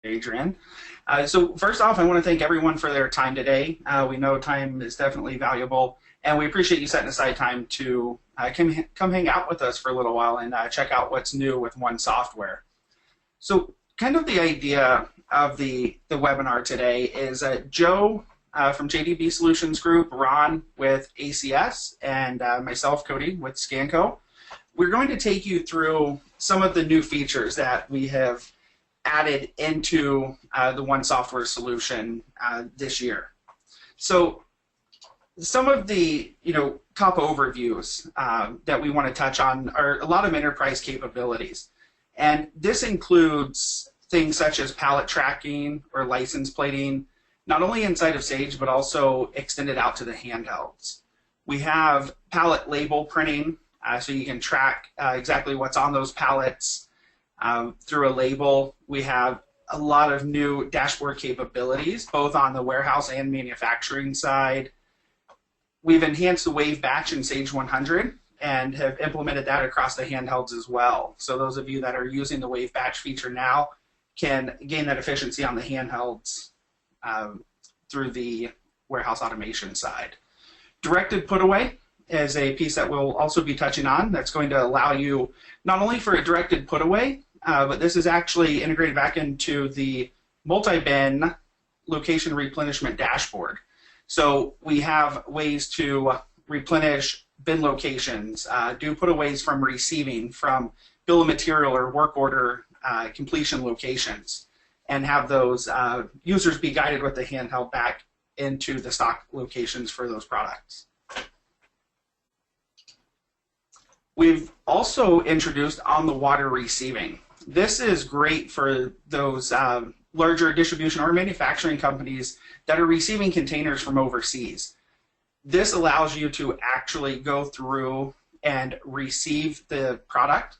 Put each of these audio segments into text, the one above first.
Adrian. So first off, I want to thank everyone for their time today. We know time is definitely valuable, and we appreciate you setting aside time to come hang out with us for a little while and check out what's new with One Software. So kind of the idea of the webinar today is Joe from JDB Solutions Group, Ron with ACS, and myself, Cody, with ScanCo. We're going to take you through some of the new features that we have added into the One Software solution this year. So some of the top overviews that we want to touch on are a lot of enterprise capabilities. And this includes things such as pallet tracking or license plating, not only inside of Sage, but also extended out to the handhelds. We have pallet label printing, so you can track exactly what's on those pallets through a label. We have a lot of new dashboard capabilities, both on the warehouse and manufacturing side. We've enhanced the wave batch in Sage 100 and have implemented that across the handhelds as well. So those of you that are using the wave batch feature now can gain that efficiency on the handhelds through the warehouse automation side. Directed put away is a piece that we'll also be touching on that's going to allow you not only for a directed put away, but this is actually integrated back into the MultiPen location replenishment dashboard. So we have ways to replenish bin locations, do put-aways from receiving, from bill of material or work order completion locations, and have those users be guided with the handheld back into the stock locations for those products. We've also introduced on-the-water receiving. This is great for those larger distribution or manufacturing companies that are receiving containers from overseas. This allows you to actually go through and receive the product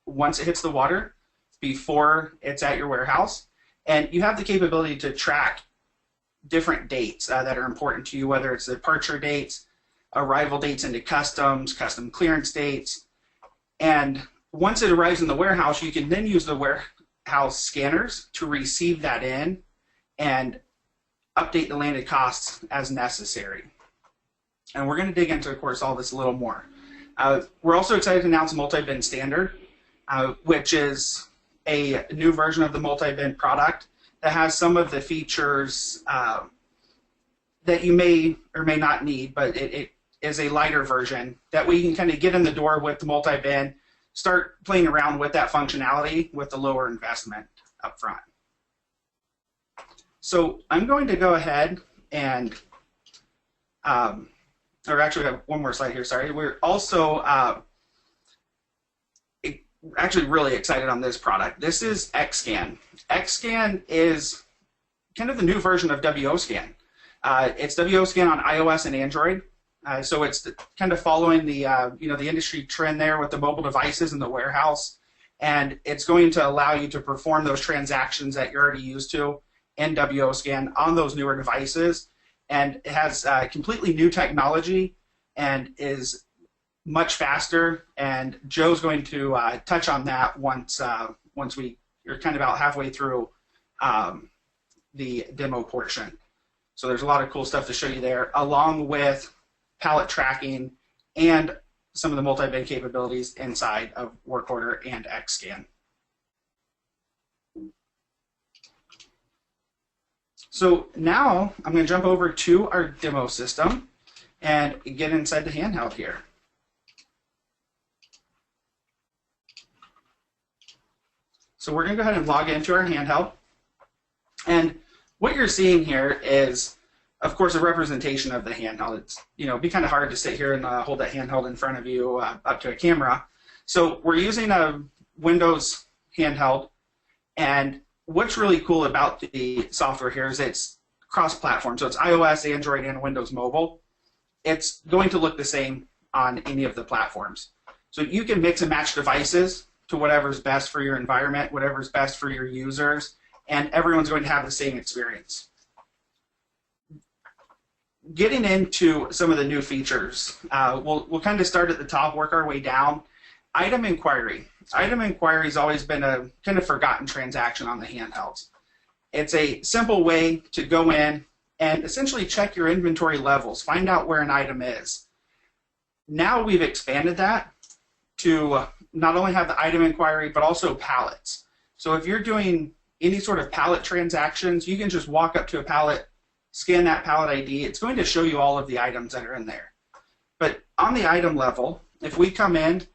once it hits the water before it's at your warehouse. And you have the capability to track different dates that are important to you, whether it's the departure dates, arrival dates into customs, custom clearance dates. And once it arrives in the warehouse, you can then use the warehouse scanners to receive that in and update the landed costs as necessary. And we're going to dig into, of course, all this a little more. We're also excited to announce MultiPen Standard, which is a new version of the MultiPen product that has some of the features that you may or may not need, but it is a lighter version that we can kind of get in the door with the MultiPen, start playing around with that functionality with the lower investment up front. So I'm going to go ahead and, or actually we have one more slide here, sorry. We're also actually really excited on this product. This is XCAN. XCAN is kind of the new version of WOScan. It's WOScan on iOS and Android. So it's kind of following the the industry trend there with the mobile devices in the warehouse, and it's going to allow you to perform those transactions that you're already used to in WOScan on those newer devices, and it has completely new technology and is much faster. And Joe's going to touch on that once you're kind of about halfway through the demo portion. So there's a lot of cool stuff to show you there, along with pallet tracking and some of the MultiPen capabilities inside of work order and XCAN. So now I'm going to jump over to our demo system and get inside the handheld here. So we're going to go ahead and log into our handheld. And what you're seeing here is, of course, a representation of the handheld. It's, it'd be kind of hard to sit here and hold that handheld in front of you up to a camera. So we're using a Windows handheld, and what's really cool about the software here is it's cross-platform. So it's iOS, Android, and Windows Mobile. It's going to look the same on any of the platforms. So you can mix and match devices to whatever's best for your environment, whatever's best for your users, and everyone's going to have the same experience. Getting into some of the new features, we'll kind of start at the top, work our way down. Item inquiry. Item inquiry has always been a kind of forgotten transaction on the handhelds. It's a simple way to go in and essentially check your inventory levels, find out where an item is. Now we've expanded that to not only have the item inquiry, but also pallets. So if you're doing any sort of pallet transactions, you can just walk up to a pallet, scan that pallet ID. It's going to show you all of the items that are in there. But on the item level, if we come in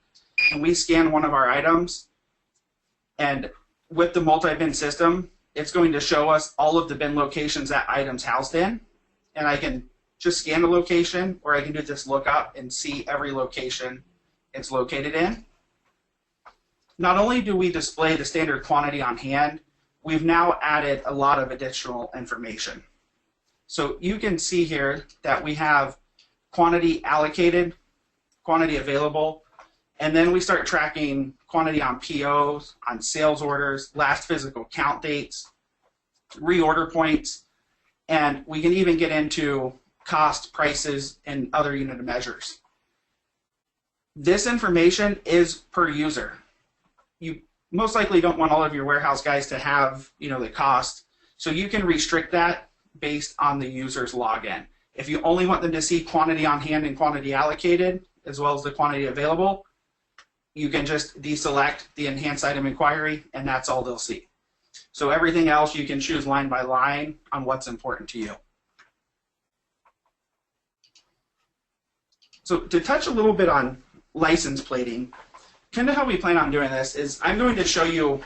and we scan one of our items, and with the multi-bin system, it's going to show us all of the bin locations that item's housed in. And I can just scan the location, or I can do this lookup and see every location it's located in. Not only do we display the standard quantity on hand, we've now added a lot of additional information. So you can see here that we have quantity allocated, quantity available, and then we start tracking quantity on POs, on sales orders, last physical count dates, reorder points, and we can even get into cost, prices, and other unit of measures. This information is per user. You most likely don't want all of your warehouse guys to have, the cost, so you can restrict that based on the user's login. If you only want them to see quantity on hand and quantity allocated, as well as the quantity available, you can just deselect the enhanced item inquiry, and that's all they'll see. So everything else you can choose line by line on what's important to you. So to touch a little bit on license plating, kind of how we plan on doing this is I'm going to show you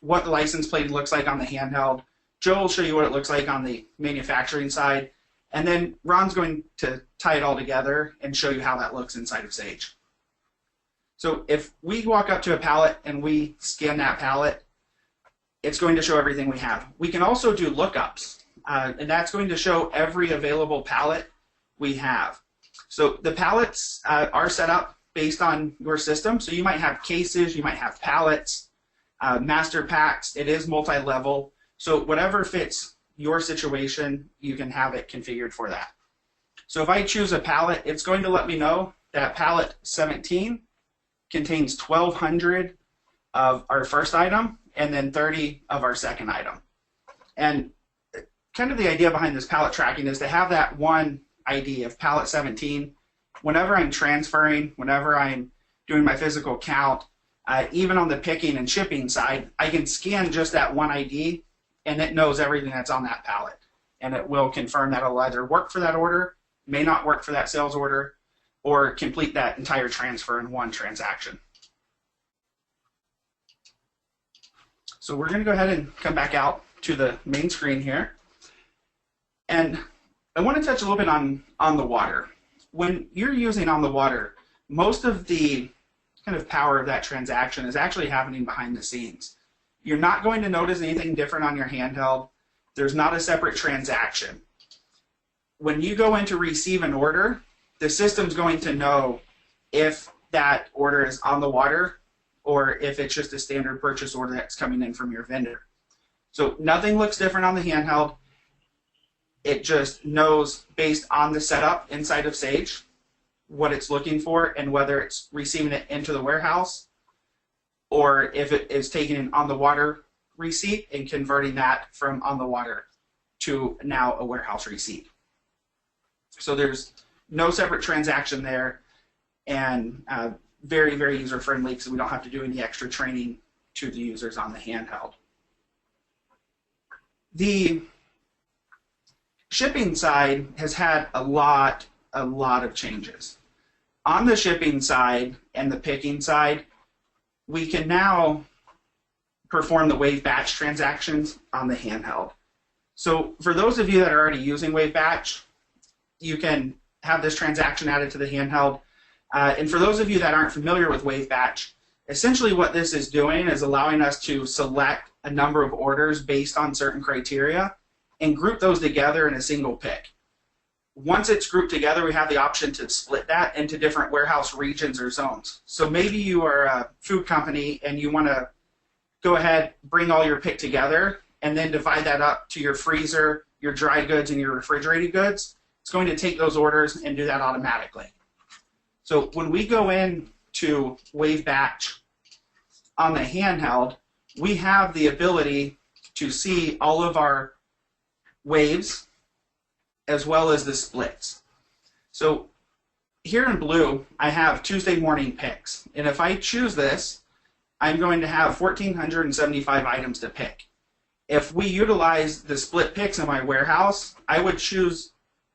what the license plating looks like on the handheld. Joe will show you what it looks like on the manufacturing side, and then Ron's going to tie it all together and show you how that looks inside of Sage. So if we walk up to a pallet and we scan that pallet, it's going to show everything we have. We can also do lookups, and that's going to show every available pallet we have. So the pallets are set up based on your system. So you might have cases, you might have pallets, master packs. It is multi-level. So whatever fits your situation, you can have it configured for that. So if I choose a pallet, it's going to let me know that pallet 17 contains 1,200 of our first item and then 30 of our second item. And kind of the idea behind this pallet tracking is to have that one ID of pallet 17. Whenever I'm transferring, whenever I'm doing my physical count, even on the picking and shipping side, I can scan just that one ID and it knows everything that's on that pallet. And it will confirm that it'll either work for that order, may not work for that sales order, or complete that entire transfer in one transaction. So we're going to go ahead and come back out to the main screen here. And I want to touch a little bit on the water. When you're using on the water, most of the kind of power of that transaction is actually happening behind the scenes. You're not going to notice anything different on your handheld. There's not a separate transaction. When you go in to receive an order, the system's going to know if that order is on the water or if it's just a standard purchase order that's coming in from your vendor. So nothing looks different on the handheld. It just knows based on the setup inside of Sage what it's looking for and whether it's receiving it into the warehouse or if it is taking an on the water receipt and converting that from on the water to now a warehouse receipt. So there's no separate transaction there, and very, very user-friendly because we don't have to do any extra training to the users on the handheld. The shipping side has had a lot of changes. On the shipping side and the picking side, we can now perform the wave batch transactions on the handheld. So for those of you that are already using wave batch, you can have this transaction added to the handheld. And for those of you that aren't familiar with wave batch, essentially what this is doing is allowing us to select a number of orders based on certain criteria and group those together in a single pick. Once it's grouped together, we have the option to split that into different warehouse regions or zones. So maybe you are a food company and you want to go ahead, bring all your pick together, and then divide that up to your freezer, your dry goods, and your refrigerated goods. It's going to take those orders and do that automatically. So when we go in to wave batch on the handheld, we have the ability to see all of our waves as well as the splits. So here in blue, I have Tuesday morning picks. And if I choose this, I'm going to have 1,475 items to pick. If we utilize the split picks in my warehouse, I would choose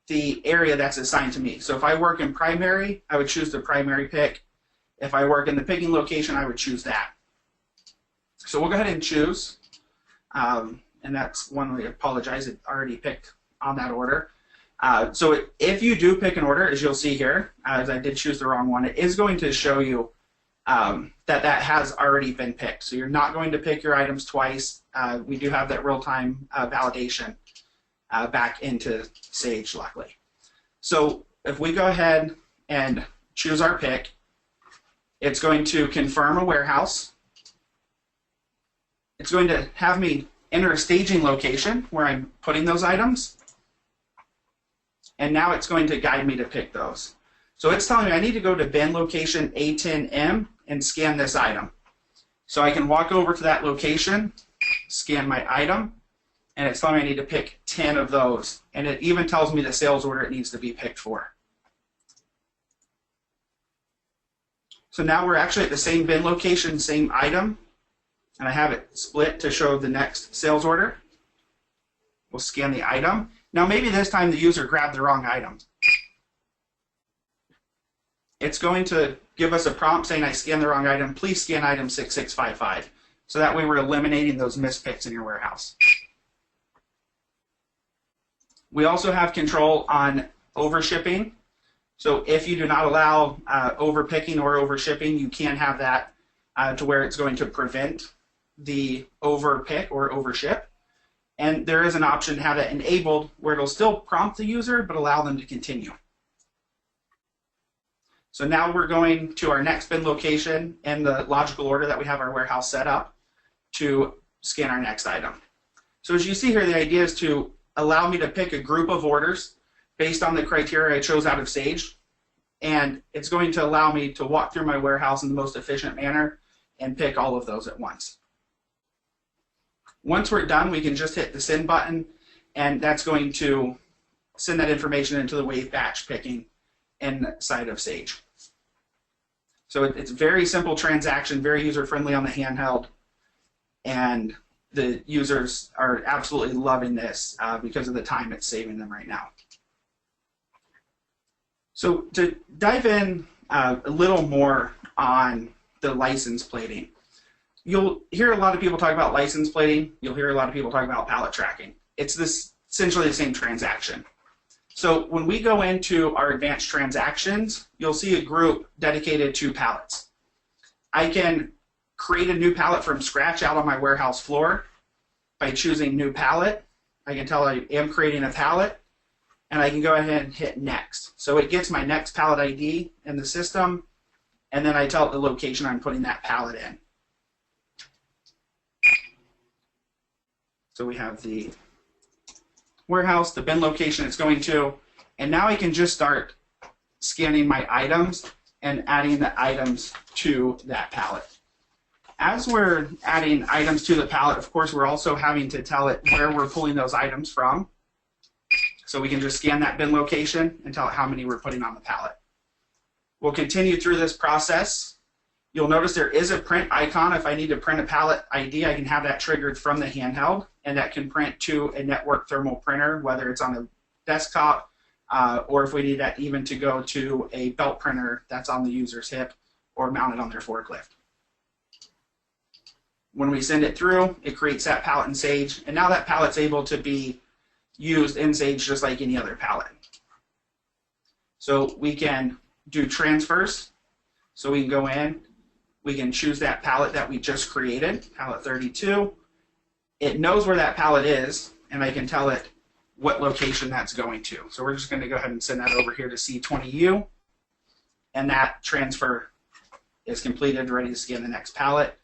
the area that's assigned to me. So if I work in primary, I would choose the primary pick. If I work in the picking location, I would choose that. So we'll go ahead and choose. And that's one way. I apologize, it already picked on that order. So if you do pick an order, as you'll see here, as I did choose the wrong one, it is going to show you that has already been picked. So you're not going to pick your items twice. We do have that real-time validation back into Sage, luckily. So if we go ahead and choose our pick, it's going to confirm a warehouse. It's going to have me enter a staging location where I'm putting those items. And now it's going to guide me to pick those. So it's telling me I need to go to bin location A10M and scan this item. So I can walk over to that location, scan my item, and it's telling me I need to pick 10 of those. And it even tells me the sales order it needs to be picked for. So now we're actually at the same bin location, same item, and I have it split to show the next sales order. We'll scan the item. Now maybe this time the user grabbed the wrong item. It's going to give us a prompt saying I scanned the wrong item. Please scan item 6655. So that way we're eliminating those mispicks in your warehouse. We also have control on overshipping. So if you do not allow overpicking or overshipping, you can have that to where it's going to prevent the overpick or overship. And there is an option to have that enabled where it'll still prompt the user but allow them to continue. So now we're going to our next bin location in the logical order that we have our warehouse set up to scan our next item. So as you see here, the idea is to allow me to pick a group of orders based on the criteria I chose out of Sage, and it's going to allow me to walk through my warehouse in the most efficient manner and pick all of those at once. Once we're done, we can just hit the send button, and that's going to send that information into the wave batch picking inside of Sage. So it's a very simple transaction, very user-friendly on the handheld, and the users are absolutely loving this because of the time it's saving them right now. So to dive in a little more on the license plating, you'll hear a lot of people talk about license plating. You'll hear a lot of people talk about pallet tracking. It's essentially the same transaction. So when we go into our advanced transactions, you'll see a group dedicated to pallets. I can create a new pallet from scratch out on my warehouse floor by choosing new pallet. I can tell I am creating a pallet, and I can go ahead and hit next. So it gets my next pallet ID in the system, and then I tell it the location I'm putting that pallet in. So we have the warehouse, the bin location it's going to, and now I can just start scanning my items and adding the items to that pallet. As we're adding items to the pallet, of course, we're also having to tell it where we're pulling those items from. So we can just scan that bin location and tell it how many we're putting on the pallet. We'll continue through this process. You'll notice there is a print icon. If I need to print a pallet ID, I can have that triggered from the handheld, and that can print to a network thermal printer, whether it's on a desktop or if we need that even to go to a belt printer that's on the user's hip or mounted on their forklift. When we send it through, it creates that pallet in Sage, and now that pallet's able to be used in Sage just like any other pallet. So we can do transfers. So we can go in, we can choose that pallet that we just created, pallet 32. It knows where that pallet is, and I can tell it what location that's going to. So we're just going to go ahead and send that over here to C20U, and that transfer is completed, ready to scan the next pallet.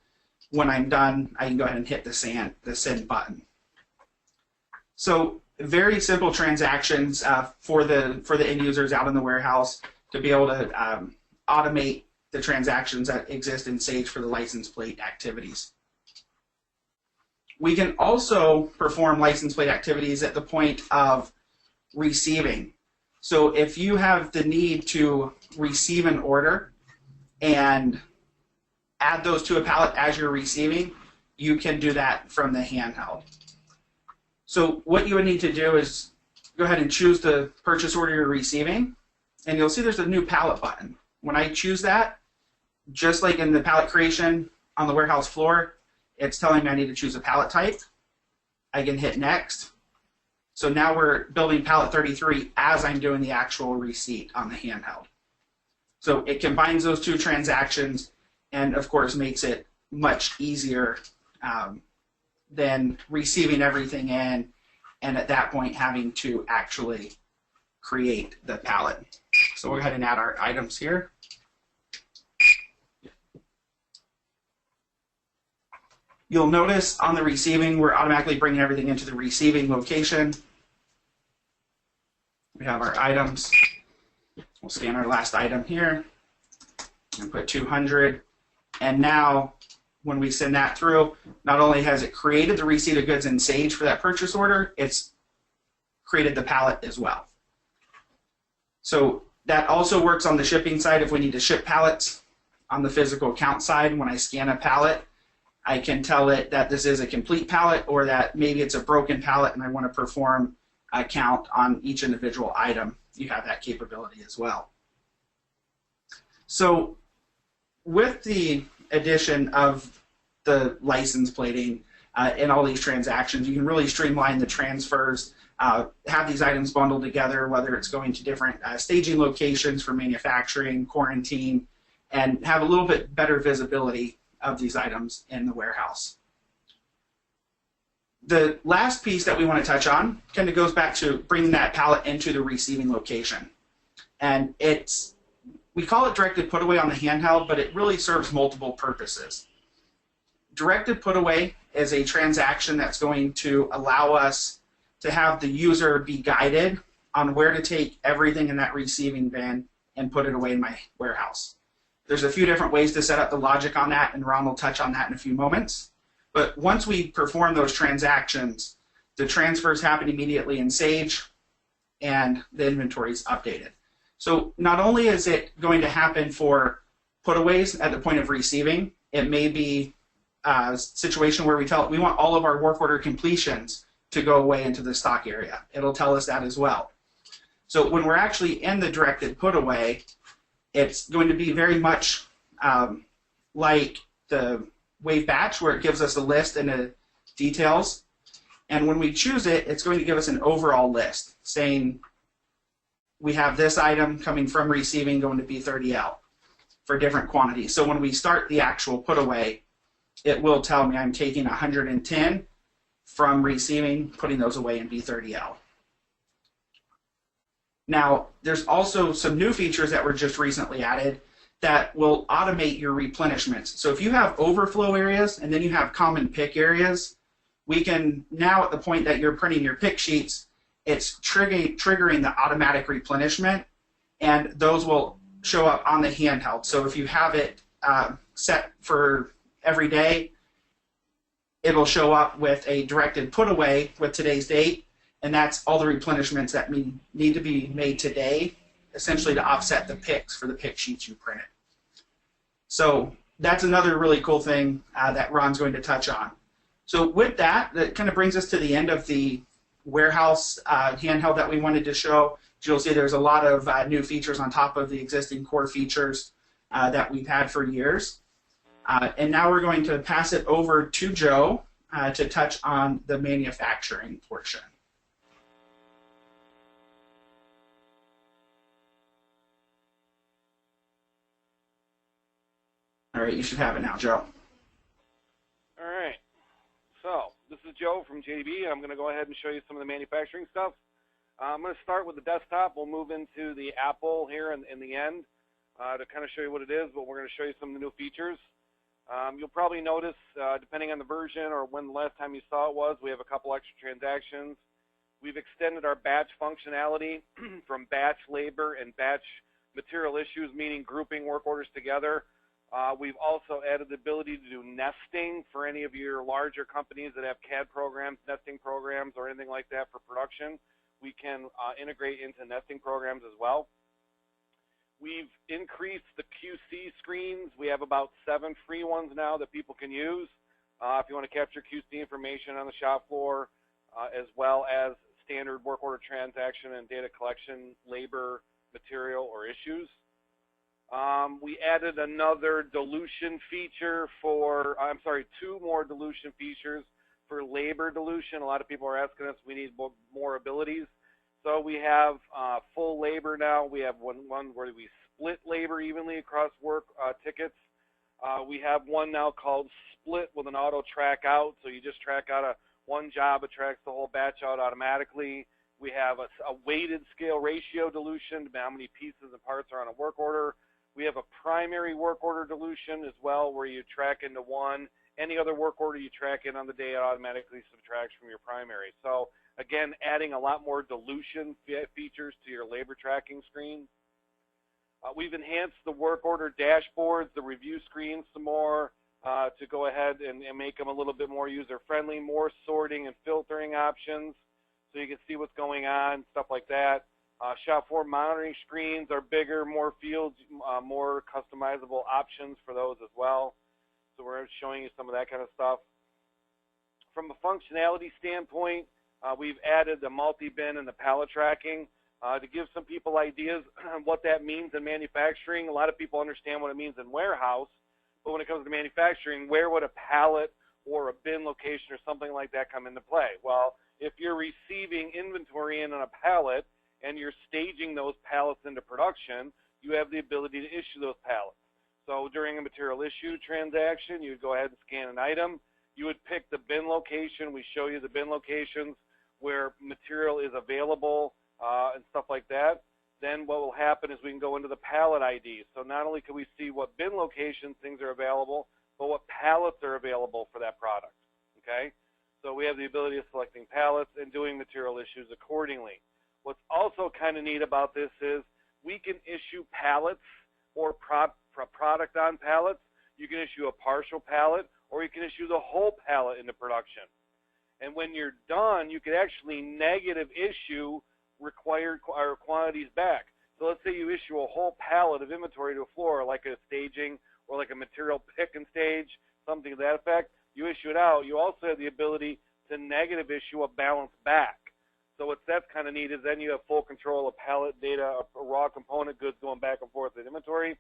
When I'm done, I can go ahead and hit the send button. So very simple transactions for the end users out in the warehouse to be able to automate the transactions that exist in Sage for the license plate activities. We can also perform license plate activities at the point of receiving. So if you have the need to receive an order and add those to a pallet as you're receiving, you can do that from the handheld. So what you would need to do is go ahead and choose the purchase order you're receiving, and you'll see there's a new pallet button. When I choose that, just like in the pallet creation on the warehouse floor, it's telling me I need to choose a pallet type. I can hit next. So now we're building pallet 33 as I'm doing the actual receipt on the handheld. So it combines those two transactions and, of course, makes it much easier than receiving everything in and at that point having to actually create the pallet. So we'll go ahead and add our items here. You'll notice on the receiving, we're automatically bringing everything into the receiving location. We have our items. We'll scan our last item here and put 200. And now when we send that through, not only has it created the receipt of goods in Sage for that purchase order, it's created the pallet as well. So that also works on the shipping side if we need to ship pallets. On the physical count side, when I scan a pallet, I can tell it that this is a complete pallet or that maybe it's a broken pallet and I want to perform a count on each individual item. You have that capability as well. So with the addition of the license plating and all these transactions, you can really streamline the transfers, have these items bundled together, whether it's going to different staging locations for manufacturing, quarantine, and have a little bit better visibility of these items in the warehouse. The last piece that we want to touch on kind of goes back to bringing that pallet into the receiving location. And we call it directed put away on the handheld, but it really serves multiple purposes. Directed put away is a transaction that's going to allow us to have the user be guided on where to take everything in that receiving bin and put it away in my warehouse. There's a few different ways to set up the logic on that, and Ron will touch on that in a few moments. But once we perform those transactions, the transfers happen immediately in Sage, and the inventory is updated. So not only is it going to happen for putaways at the point of receiving, it may be a situation where we want all of our work order completions to go away into the stock area. It'll tell us that as well. So when we're actually in the directed put away, it's going to be very much like the Wave batch, where it gives us a list and the details. And when we choose it, it's going to give us an overall list saying we have this item coming from receiving going to B30L for different quantities. So when we start the actual put away, it will tell me I'm taking 110 from receiving, putting those away in B30L. Now, there's also some new features that were just recently added that will automate your replenishments. So if you have overflow areas and then you have common pick areas, we can now, at the point that you're printing your pick sheets, it's triggering the automatic replenishment, and those will show up on the handheld. So if you have it set for every day, it'll show up with a directed put away with today's date, and that's all the replenishments that need to be made today, essentially to offset the picks for the pick sheets you printed. So that's another really cool thing that Ron's going to touch on. So with that, that kind of brings us to the end of the warehouse handheld that we wanted to show. You'll see there's a lot of new features on top of the existing core features that we've had for years. And now we're going to pass it over to Joe to touch on the manufacturing portion. All right, you should have it now, Joe. All right. So this is Joe from JDB. I'm going to go ahead and show you some of the manufacturing stuff. I'm going to start with the desktop. We'll move into the Apple here in the end to kind of show you what it is, but we're going to show you some of the new features. You'll probably notice, depending on the version or when the last time you saw it was, we have a couple extra transactions. We've extended our batch functionality from batch labor and batch material issues, meaning grouping work orders together, We've also added the ability to do nesting for any of your larger companies that have CAD programs, nesting programs, or anything like that for production. We can integrate into nesting programs as well. We've increased the QC screens. We have about 7 free ones now that people can use if you want to capture QC information on the shop floor, as well as standard work order transaction and data collection, labor, material, or issues. We added another dilution feature for, I'm sorry, 2 more dilution features for labor dilution. A lot of people are asking us, we need more abilities. So we have full labor now. We have one where we split labor evenly across work tickets. We have one now called split with an auto track out. So you just track out one job, it tracks the whole batch out automatically. We have a weighted scale ratio dilution, how many pieces and parts are on a work order. We have a primary work order dilution as well, where you track into one. Any other work order you track in on the day, it automatically subtracts from your primary. So again, adding a lot more dilution features to your labor tracking screen. We've enhanced the work order dashboards, the review screens some more to go ahead and make them a little bit more user-friendly, more sorting and filtering options so you can see what's going on, stuff like that. Shop floor monitoring screens are bigger, more fields, more customizable options for those as well. So we're showing you some of that kind of stuff. From a functionality standpoint, we've added the multi-bin and the pallet tracking to give some people ideas on what that means in manufacturing. A lot of people understand what it means in warehouse, but when it comes to manufacturing, where would a pallet or a bin location or something like that come into play? Well, if you're receiving inventory in on a pallet and you're staging those pallets into production, you have the ability to issue those pallets. So during a material issue transaction, you would go ahead and scan an item. You would pick the bin location. We show you the bin locations where material is available and stuff like that. Then what will happen is we can go into the pallet ID. So not only can we see what bin locations things are available, but what pallets are available for that product, okay? So we have the ability of selecting pallets and doing material issues accordingly. What's also kind of neat about this is we can issue pallets or product on pallets. You can issue a partial pallet, or you can issue the whole pallet into production. And when you're done, you can actually negative issue required quantities back. So let's say you issue a whole pallet of inventory to a floor, like a staging or like a material pick and stage, something to that effect. You issue it out. You also have the ability to negative issue a balance back. So that's kind of neat is then you have full control of pallet data, raw component goods going back and forth in inventory.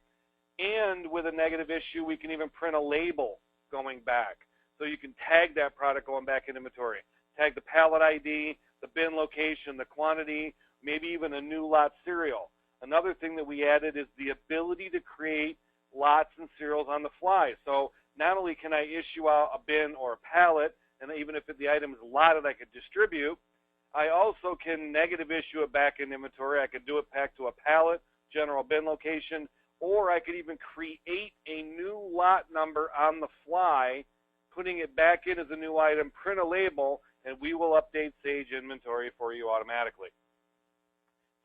And with a negative issue, we can even print a label going back. So you can tag that product going back in inventory. Tag the pallet ID, the bin location, the quantity, maybe even a new lot serial. Another thing that we added is the ability to create lots and serials on the fly. So not only can I issue out a bin or a pallet, and even if the item is lotted, I could distribute, I also can negative issue it back in inventory. I could do it back to a pallet, general bin location, or I could even create a new lot number on the fly, putting it back in as a new item, print a label, and we will update Sage inventory for you automatically.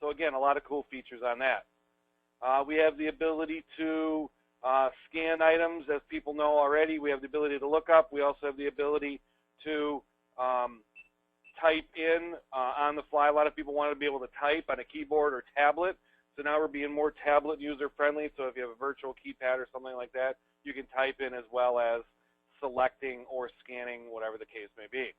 So again, a lot of cool features on that. We have the ability to scan items, as people know already. We have the ability to look up. We also have the ability to type in on the fly. A lot of people want to be able to type on a keyboard or tablet. So now we're being more tablet user-friendly. So if you have a virtual keypad or something like that, you can type in as well as selecting or scanning, whatever the case may be.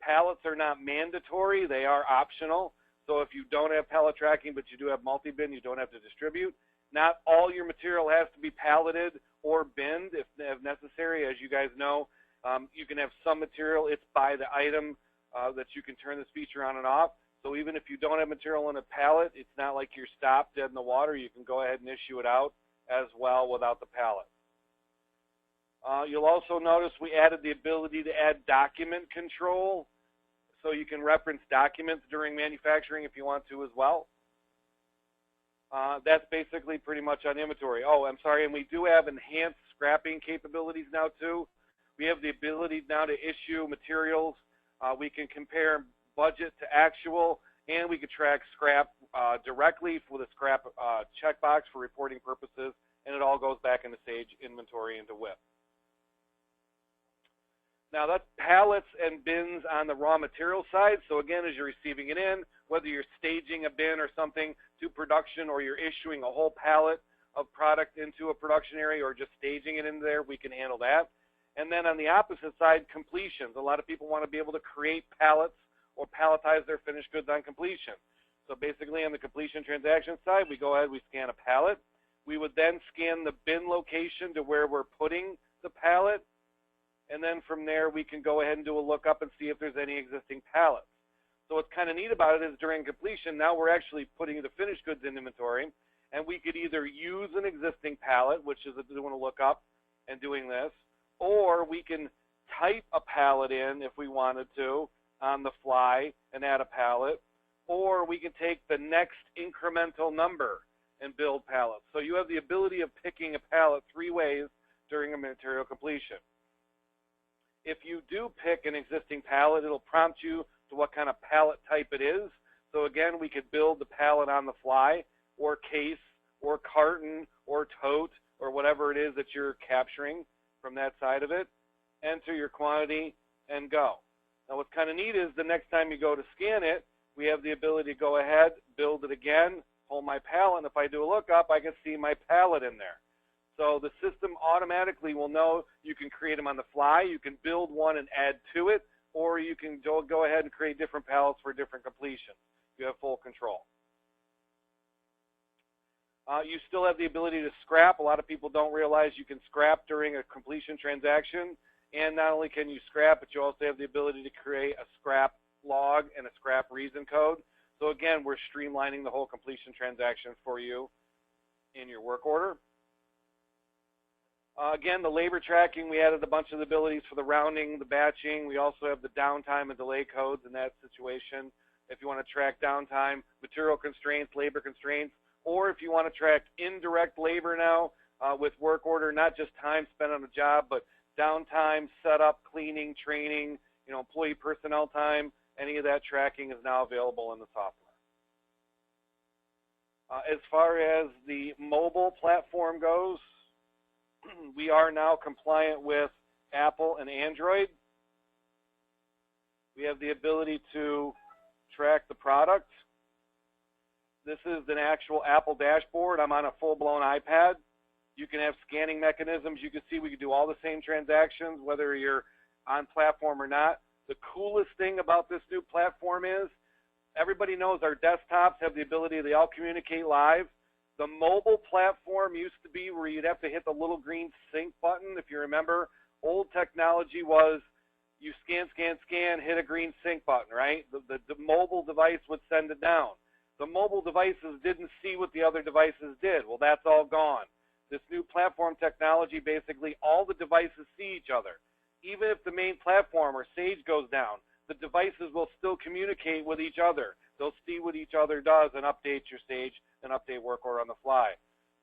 Pallets are not mandatory. They are optional. So if you don't have pallet tracking, but you do have multi-bin, you don't have to distribute. Not all your material has to be palleted or binned if necessary. As you guys know, you can have some material, it's by the item that you can turn this feature on and off. So even if you don't have material in a pallet, it's not like you're stopped dead in the water. You can go ahead and issue it out as well without the pallet. You'll also notice we added the ability to add document control. So you can reference documents during manufacturing if you want to as well. That's basically pretty much on inventory. Oh, I'm sorry, and we do have enhanced scrapping capabilities now too. We have the ability now to issue materials. We can compare budget to actual, and we can track scrap directly with a scrap checkbox for reporting purposes and it all goes back into Sage inventory into WIP. Now that's pallets and bins on the raw material side. So again, as you're receiving it in, whether you're staging a bin or something to production, or you're issuing a whole pallet of product into a production area, or just staging it in there, we can handle that. And then on the opposite side, completions. A lot of people want to be able to create pallets or palletize their finished goods on completion. So basically on the completion transaction side, we go ahead, we scan a pallet. We would then scan the bin location to where we're putting the pallet. And then from there, we can go ahead and do a lookup and see if there's any existing pallets. So what's kind of neat about it is during completion, now we're actually putting the finished goods in inventory, and we could either use an existing pallet, which is doing a lookup and doing this, or we can type a pallet in if we wanted to on the fly and add a pallet, or we can take the next incremental number and build pallets. So you have the ability of picking a pallet 3 ways during a material completion. If you do pick an existing pallet, it'll prompt you to what kind of pallet type it is. So again, we could build the pallet on the fly, or case, or carton, or tote, or whatever it is that you're capturing from that side of it. Enter your quantity and go. Now what's kind of neat is the next time you go to scan it, we have the ability to go ahead, build it again, pull my pallet, and if I do a lookup, I can see my pallet in there. So the system automatically will know you can create them on the fly, you can build one and add to it, or you can go ahead and create different pallets for different completions. You have full control. You still have the ability to scrap. A lot of people don't realize you can scrap during a completion transaction. And not only can you scrap, but you also have the ability to create a scrap log and a scrap reason code. So again, we're streamlining the whole completion transaction for you in your work order. Again, the labor tracking, we added a bunch of the abilities for the rounding, the batching. We also have the downtime and delay codes in that situation. If you want to track downtime, material constraints, labor constraints, or if you want to track indirect labor now with work order, not just time spent on a job, but downtime, setup, cleaning, training, employee personnel time, any of that tracking is now available in the software. As far as the mobile platform goes, we are now compliant with Apple and Android. We have the ability to track the product. This is an actual Apple dashboard. I'm on a full-blown iPad. You can have scanning mechanisms. You can see we can do all the same transactions, whether you're on platform or not. The coolest thing about this new platform is everybody knows our desktops have the ability, they all communicate live. The mobile platform used to be where you'd have to hit the little green sync button. If you remember, old technology was you scan, scan, scan, hit a green sync button, right? The mobile device would send it down. The mobile devices didn't see what the other devices did. Well, that's all gone. This new platform technology, basically all the devices see each other. Even if the main platform or Sage goes down, the devices will still communicate with each other. They'll see what each other does and update your Sage and update work order on the fly.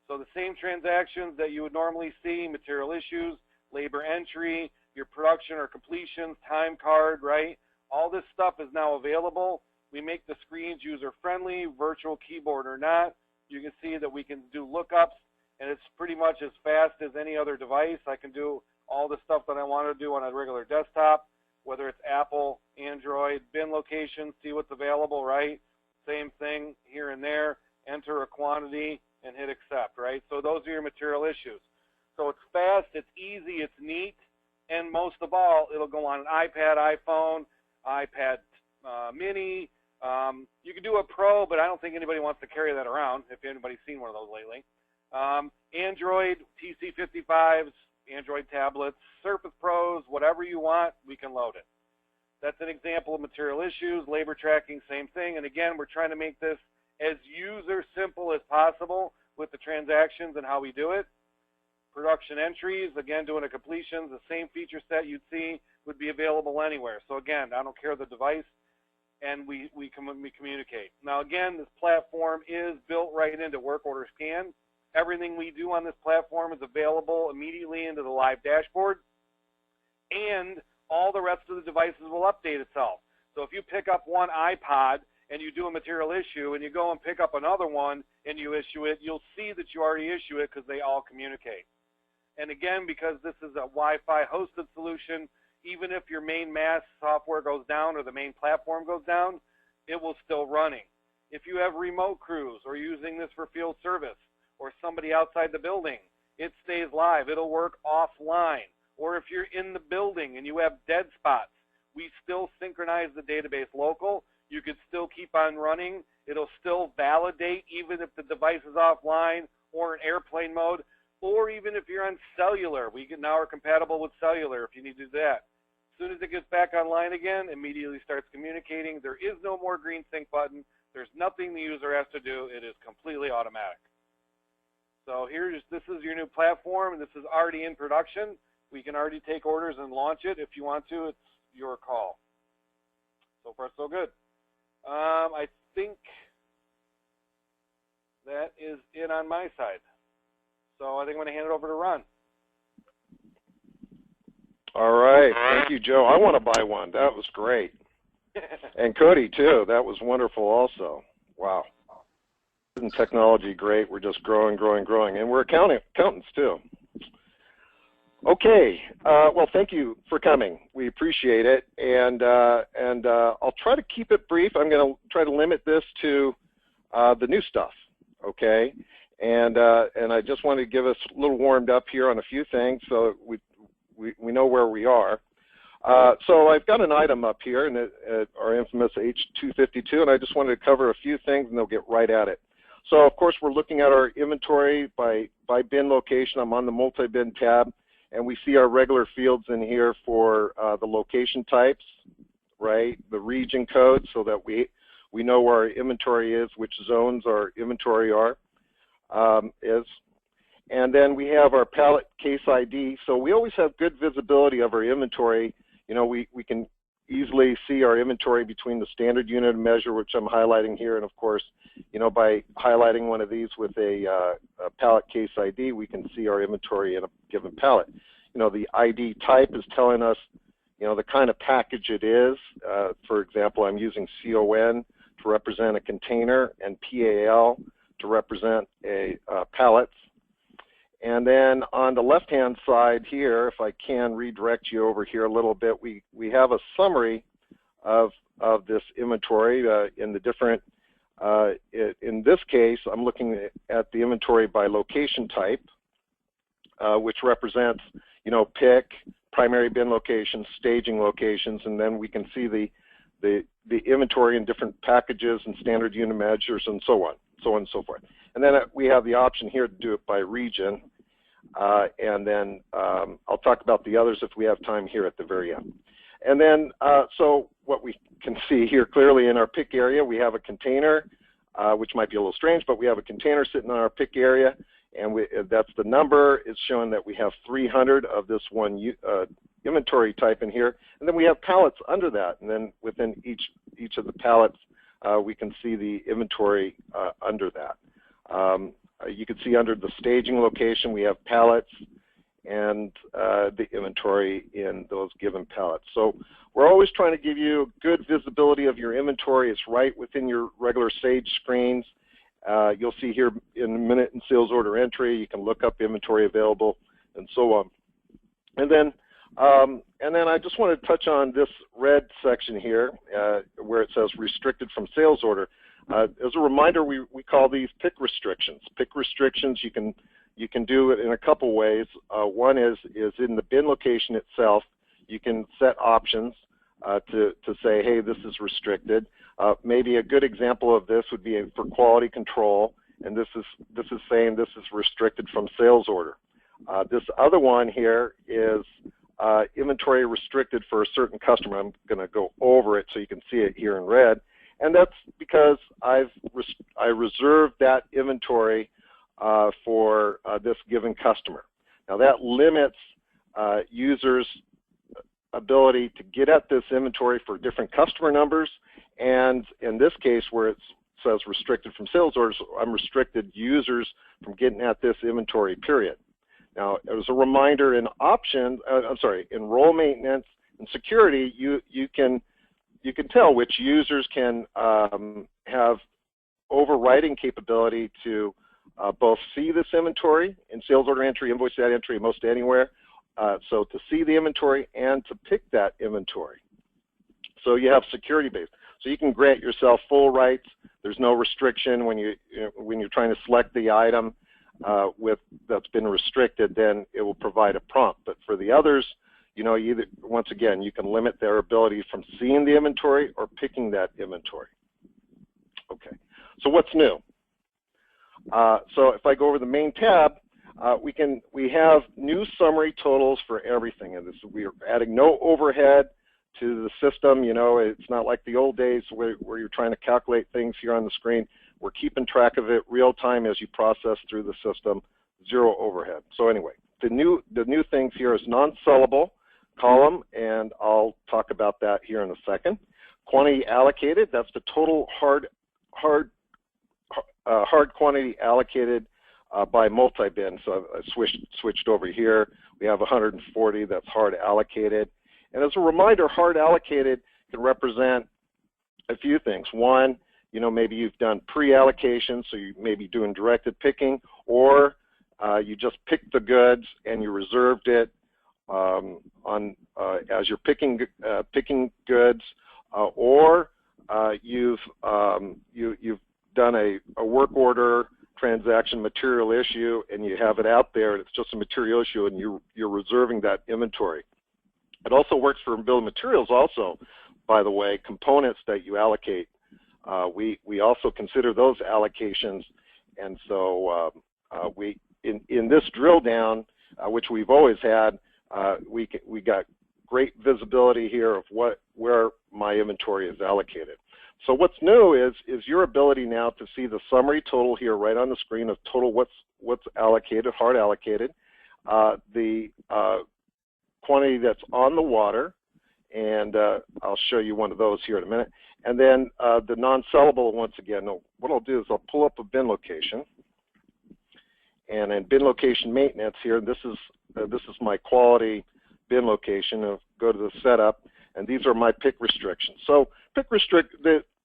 So the same transactions that you would normally see, material issues, labor entry, your production or completions, time card, right? All this stuff is now available. We make the screens user-friendly, virtual keyboard or not. You can see that we can do lookups, and it's pretty much as fast as any other device. I can do all the stuff that I want to do on a regular desktop, whether it's Apple, Android, bin location, see what's available, right? Same thing here and there, enter a quantity and hit accept, right? So those are your material issues. So it's fast, it's easy, it's neat, and most of all, it'll go on an iPad, iPhone, iPad mini. You can do a Pro, but I don't think anybody wants to carry that around, if anybody's seen one of those lately. Android, TC55s, Android tablets, Surface Pros, whatever you want, we can load it. That's an example of material issues, labor tracking, same thing. And again, we're trying to make this as user simple as possible with the transactions and how we do it. Production entries, again, doing a completions, the same feature set you'd see would be available anywhere. So again, I don't care the device, and we communicate. Now again, this platform is built right into work order scan. Everything we do on this platform is available immediately into the live dashboard, and all the rest of the devices will update itself. So if you pick up one iPod and you do a material issue and you go and pick up another one and you issue it, you'll see that you already issue it because they all communicate. And again, because this is a Wi-Fi hosted solution, even if your main mass software goes down or the main platform goes down, it will still running. If you have remote crews or using this for field service or somebody outside the building, it stays live. It'll work offline. Or if you're in the building and you have dead spots, we still synchronize the database local. You could still keep on running. It'll still validate even if the device is offline or in airplane mode, or even if you're on cellular. We now are compatible with cellular if you need to do that. As soon as it gets back online again, immediately starts communicating. There is no more green sync button. There's nothing the user has to do. It is completely automatic. So this is your new platform, and this is already in production. We can already take orders and launch it. If you want to, it's your call. So far, so good. I think that is it on my side. So I think I'm going to hand it over to Ron. All right. Thank you, Joe. I want to buy one. That was great. And Cody, too. That was wonderful also. Wow. Isn't technology great? We're just growing, growing, growing. And we're accountants, too. Okay. Well, thank you for coming. We appreciate it. And I'll try to keep it brief. I'm going to try to limit this to the new stuff, okay? And I just wanted to give us a little warmed up here on a few things so we know where we are. So I've got an item up here, and our infamous H252, and I just wanted to cover a few things, and they'll get right at it. So, of course, we're looking at our inventory by bin location. I'm on the multi-bin tab, and we see our regular fields in here for the location types, right, the region code, so that we know where our inventory is, which zones our inventory is. And then we have our pallet case ID. So we always have good visibility of our inventory. You know, we can easily see our inventory between the standard unit of measure, which I'm highlighting here, and of course, you know, by highlighting one of these with a pallet case ID, we can see our inventory in a given pallet. You know, the ID type is telling us, you know, the kind of package it is. For example, I'm using CON to represent a container and PAL to represent a pallets. And then on the left-hand side here, if I can redirect you over here a little bit, we have a summary of this inventory in the different, in this case, I'm looking at the inventory by location type, which represents, you know, pick, primary bin locations, staging locations, and then we can see the inventory in different packages and standard unit measures and so on and so forth. And then we have the option here to do it by region, and then I'll talk about the others if we have time here at the very end. And then, so what we can see here clearly in our pick area, we have a container, which might be a little strange, but we have a container sitting on our pick area, and that's the number. It's showing that we have 300 of this one inventory type in here, and then we have pallets under that, and then within each of the pallets, we can see the inventory under that. You can see under the staging location, we have pallets and the inventory in those given pallets. So we're always trying to give you good visibility of your inventory. It's right within your regular Sage screens. You'll see here in a minute in sales order entry, you can look up inventory available and so on. And then I just want to touch on this red section here where it says restricted from sales order. As a reminder, we call these pick restrictions. Pick restrictions, you can do it in a couple ways. One is in the bin location itself. You can set options to say, hey, this is restricted. Maybe a good example of this would be for quality control, and this is saying this is restricted from sales order. This other one here is inventory restricted for a certain customer. I'm going to go over it so you can see it here in red. And that's because I reserved that inventory for this given customer. Now that limits users' ability to get at this inventory for different customer numbers, and in this case where it says restricted from sales orders, I'm restricted users from getting at this inventory, period. Now, as a reminder, in in role maintenance and security, you can you can tell which users can have overriding capability to both see this inventory in sales order entry, invoice data entry, most anywhere. So to see the inventory and to pick that inventory. So you have security based. So you can grant yourself full rights. There's no restriction when you're trying to select the item that's been restricted. Then it will provide a prompt. But for the others, either once again you can limit their ability from seeing the inventory or picking that inventory. Okay. So what's new? So if I go over the main tab, we have new summary totals for everything, and we are adding no overhead to the system. It's not like the old days where you're trying to calculate things here on the screen. We're keeping track of it real time as you process through the system, zero overhead. So anyway, the new things here is non-sellable column, and I'll talk about that here in a second. Quantity allocated, that's the total hard quantity allocated by MultiPen. So I switched over here. We have 140 that's hard allocated. And as a reminder, hard allocated can represent a few things. One, maybe you've done pre-allocation, so you may be doing directed picking, or you just picked the goods and you reserved it as you're picking goods, or you've done a work order transaction material issue and you have it out there and it's just a material issue and you're reserving that inventory. It also works for bill of materials also, by the way, components that you allocate. We also consider those allocations, and so in this drill down, which we've always had, we got great visibility here of where my inventory is allocated. So what's new is your ability now to see the summary total here right on the screen of total what's allocated, hard allocated, the quantity that's on the water, and I'll show you one of those here in a minute. And then the non-sellable, once again, what I'll do is I'll pull up a bin location, and in bin location maintenance here, this is my quality bin location. I'll go to the setup, and these are my pick restrictions. So pick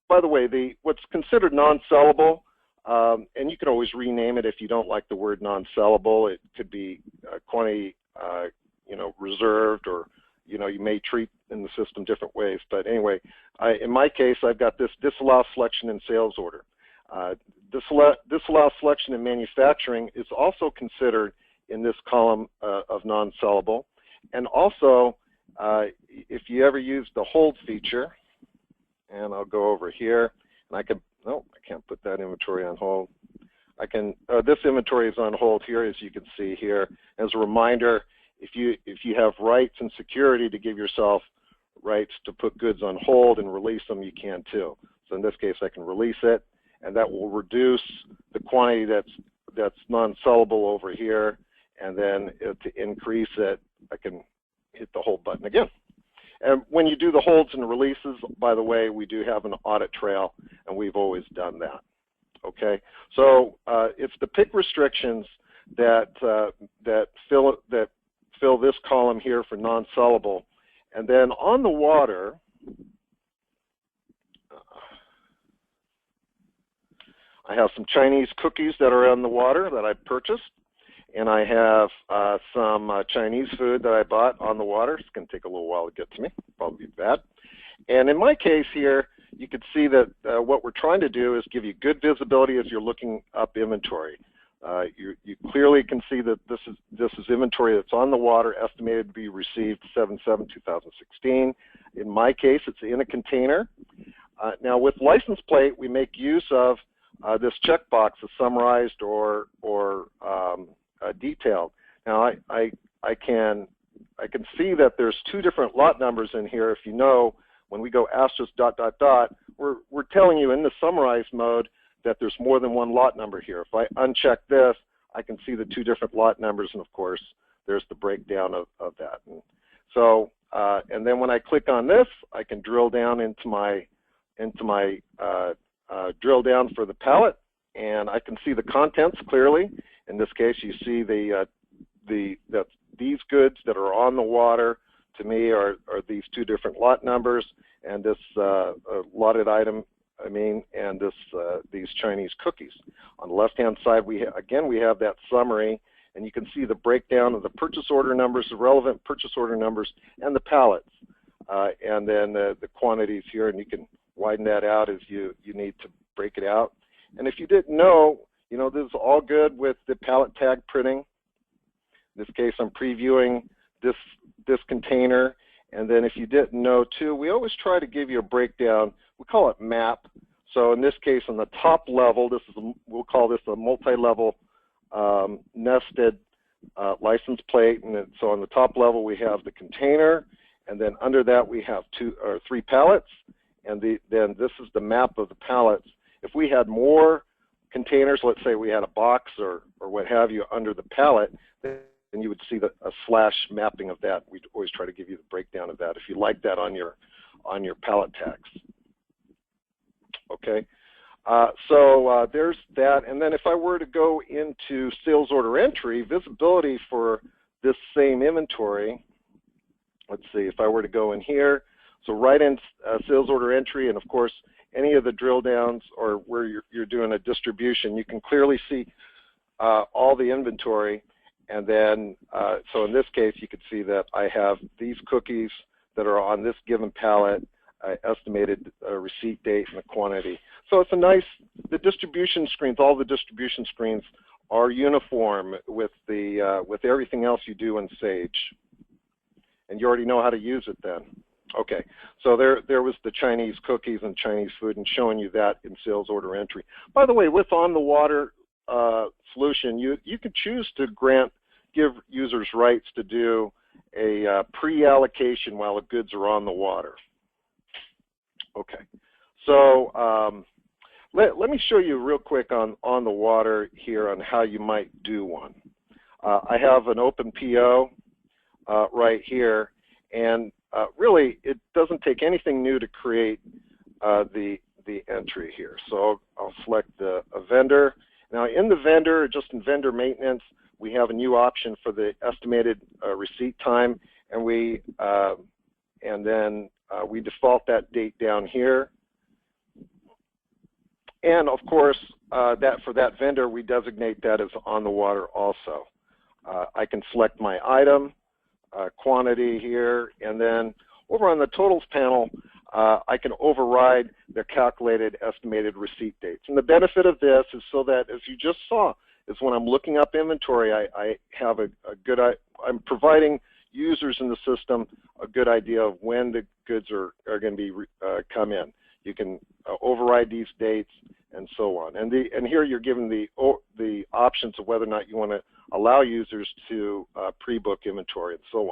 by the way, what's considered non-sellable, and you can always rename it if you don't like the word non-sellable. It could be quantity, reserved, or you may treat in the system different ways. But anyway, in my case, I've got this disallow selection in sales order. Disallow selection in manufacturing is also considered in this column of non-sellable. And also, if you ever use the hold feature, and I'll go over here, and I can't put that inventory on hold. This inventory is on hold here, as you can see here. As a reminder, if you have rights and security to give yourself rights to put goods on hold and release them, you can too. So in this case, I can release it, and that will reduce the quantity that's non-sellable over here, and then to increase it, I can hit the hold button again. And when you do the holds and releases, by the way, we do have an audit trail, and we've always done that. Okay, so it's the pick restrictions that fill this column here for non-sellable, and then on the water, I have some Chinese cookies that are on the water that I purchased, and I have some Chinese food that I bought on the water. It's going to take a little while to get to me, probably bad. And in my case here, you can see that what we're trying to do is give you good visibility as you're looking up inventory. You clearly can see that this is inventory that's on the water, estimated to be received 7/7/2016. In my case, it's in a container. Now with license plate, we make use of this checkbox is summarized or detailed. Now I can see that there's two different lot numbers in here. If you know, when we go asterisk ... we're telling you in the summarized mode that there's more than one lot number here. If I uncheck this, I can see the two different lot numbers, and of course there's the breakdown of that. And so and then when I click on this, I can drill down into my drill down for the pallet, and I can see the contents clearly. In this case, you see that these goods that are on the water, to me are these two different lot numbers and this lotted item, and these Chinese cookies. On the left-hand side, we have that summary, and you can see the breakdown of the purchase order numbers, the relevant purchase order numbers, and the pallets, and then the quantities here, and you can widen that out as you need to break it out. And if you didn't know, this is all good with the pallet tag printing. In this case, I'm previewing this container, and then if you didn't know too, we always try to give you a breakdown. We call it map. So in this case, on the top level, we'll call this a multi-level nested license plate. And so on the top level, we have the container, and then under that we have 2 or 3 pallets, and then this is the map of the pallets. If we had more containers, let's say we had a box or what have you under the pallet, then you would see a slash mapping of that. We'd always try to give you the breakdown of that if you like that on your pallet tags. Okay, so there's that. And then if I were to go into sales order entry, visibility for this same inventory, let's see, if I were to go in here, so right in sales order entry, and of course, any of the drill downs or where you're doing a distribution, you can clearly see all the inventory. And then, so in this case, you can see that I have these cookies that are on this given pallet, estimated receipt date and the quantity. So it's a nice, the distribution screens, all the distribution screens are uniform with with everything else you do in Sage. And you already know how to use it then. Okay, so there was the Chinese cookies and Chinese food, and showing you that in sales order entry. By the way, with On the Water solution, you can choose to give users rights to do a pre-allocation while the goods are on the water. Okay, so let me show you real quick on the water here on how you might do one. I have an open PO right here, and really it doesn't take anything new to create the entry here. So I'll select a vendor. Now in the vendor, just in vendor maintenance, we have a new option for the estimated receipt time, and then we default that date down here. And of course, for that vendor, we designate that as on the water also. I can select my item, quantity here, and then over on the totals panel, I can override the calculated estimated receipt dates. And the benefit of this is so that, as you just saw, is when I'm looking up inventory, I have I'm providing users in the system a good idea of when the goods are going to be come in. You can override these dates and so on. And here you're given the options of whether or not you want to allow users to pre-book inventory and so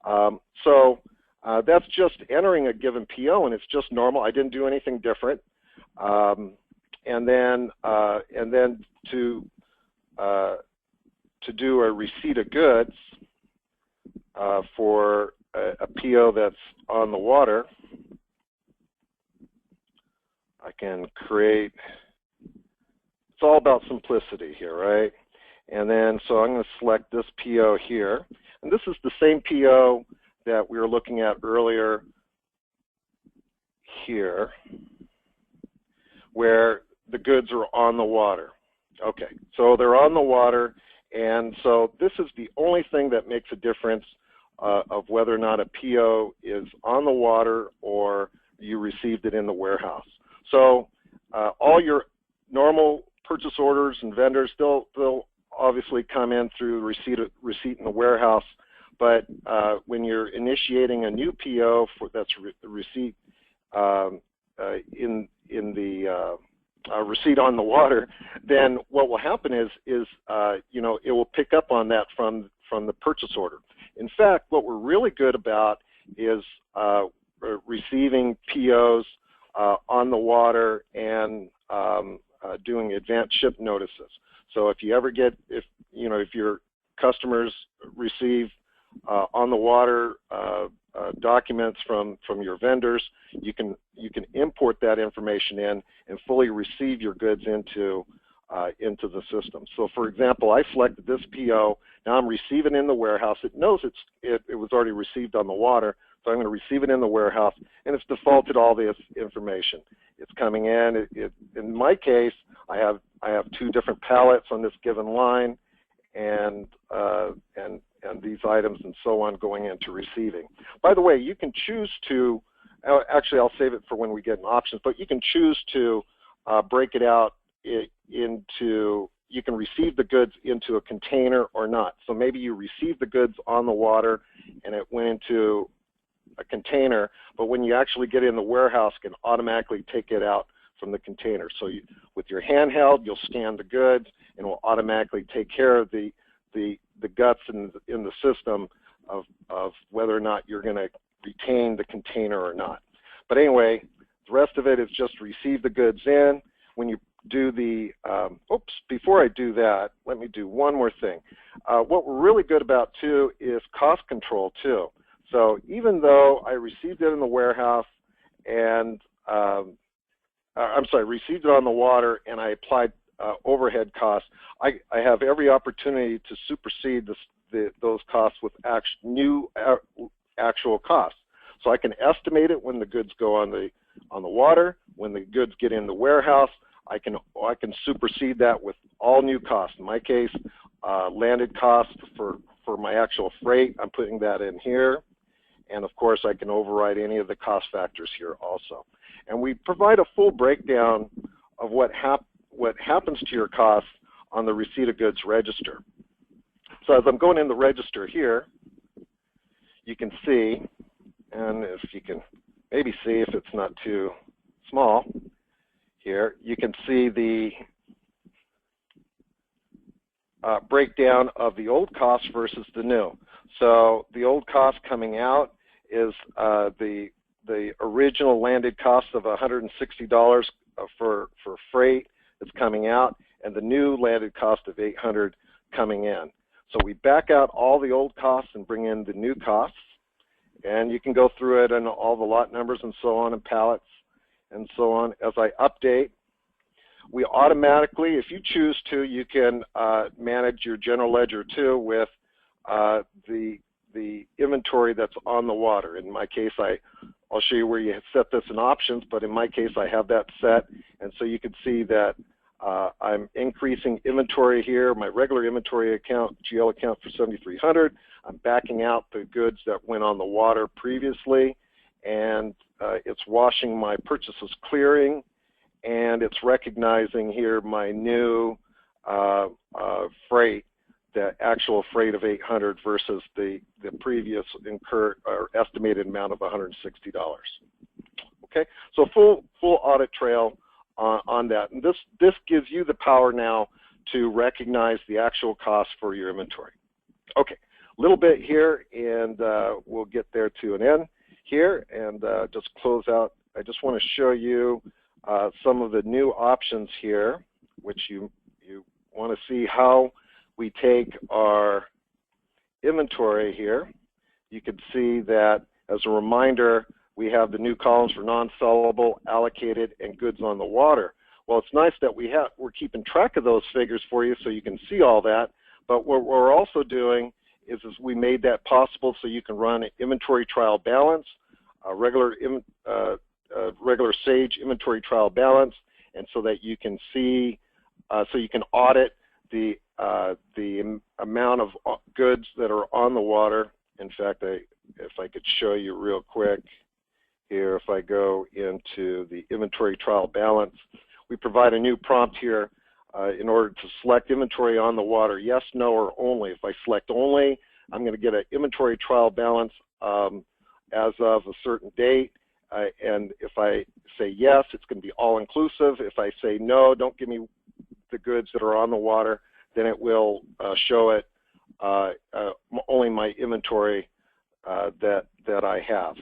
on. That's just entering a given PO, and it's just normal. I didn't do anything different. And then to do a receipt of goods for a PO that's on the water, I can create. It's all about simplicity here, right? And then so I'm going to select this PO here, and this is the same PO that we were looking at earlier here, where the goods are on the water. Okay, so they're on the water, and so this is the only thing that makes a difference of whether or not a PO is on the water or you received it in the warehouse. So all your normal purchase orders and vendors, they'll obviously come in through receipt in the warehouse, but when you're initiating a new PO that's receipt in the receipt on the water, then what will happen is it will pick up on that from the purchase order. In fact, what we're really good about is receiving POs on the water and doing advanced ship notices. So if you ever if your customers receive on the water documents from your vendors, you can import that information in and fully receive your goods into into the system. So for example, I selected this PO. Now I'm receiving in the warehouse. It knows it was already received on the water, so I'm going to receive it in the warehouse, and it's defaulted all this information. It's coming in. In my case, I have 2 different pallets on this given line, and these items and so on going into receiving. By the way, you can choose to, actually I'll save it for when we get in options, but you can choose to break it out into, you can receive the goods into a container or not. So maybe you received the goods on the water and it went into a container, but when you actually get in the warehouse, it can automatically take it out from the container. So with your handheld, you'll scan the goods and it will automatically take care of the guts in the system of whether or not you're going to retain the container or not. But anyway, the rest of it is just receive the goods in. When you do the, before I do that, let me do one more thing. What we're really good about too is cost control too. So even though I received it in the warehouse and, received it on the water and I applied overhead costs, I have every opportunity to supersede those costs with new actual costs. So I can estimate it when the goods go on the water, when the goods get in the warehouse. I can supersede that with all new costs. In my case, landed costs for my actual freight, I'm putting that in here. And of course, I can override any of the cost factors here also. And we provide a full breakdown of what happens to your costs on the receipt of goods register. So as I'm going in the register here, you can see, and if you can maybe see if it's not too small here, you can see the breakdown of the old cost versus the new. So the old cost coming out is the original landed cost of $160 for freight that's coming out, and the new landed cost of $800 coming in. So we back out all the old costs and bring in the new costs, and you can go through it and all the lot numbers and so on and pallets and so on. As I update, we automatically, if you choose to, you can manage your general ledger too with the inventory that's on the water. In my case, I'll show you where you set this in options, but in my case, I have that set, and so you can see that I'm increasing inventory here, my regular inventory account, GL account for $7,300. I'm backing out the goods that went on the water previously, and it's washing my purchases clearing, and it's recognizing here my new freight, the actual freight of $800 versus the previous incurred or estimated amount of $160. Okay, so full audit trail on that, and this gives you the power now to recognize the actual cost for your inventory. Okay, a little bit here, and we'll get there to an end here, and just close out. I just want to show you some of the new options here, which you want to see how we take our inventory here. You can see that, as a reminder, we have the new columns for non-sellable, allocated, and goods on the water. Well, it's nice that we're keeping track of those figures for you so you can see all that, but what we're also doing is we made that possible so you can run an inventory trial balance, a regular Sage inventory trial balance, and so that you can see, so you can audit the amount of goods that are on the water. In fact, if I could show you real quick here, if I go into the inventory trial balance, we provide a new prompt here in order to select inventory on the water, yes, no, or only. If I select only, I'm going to get an inventory trial balance as of a certain date, and if I say yes, it's going to be all-inclusive. If I say no, don't give me the goods that are on the water, then it will show it only my inventory that I have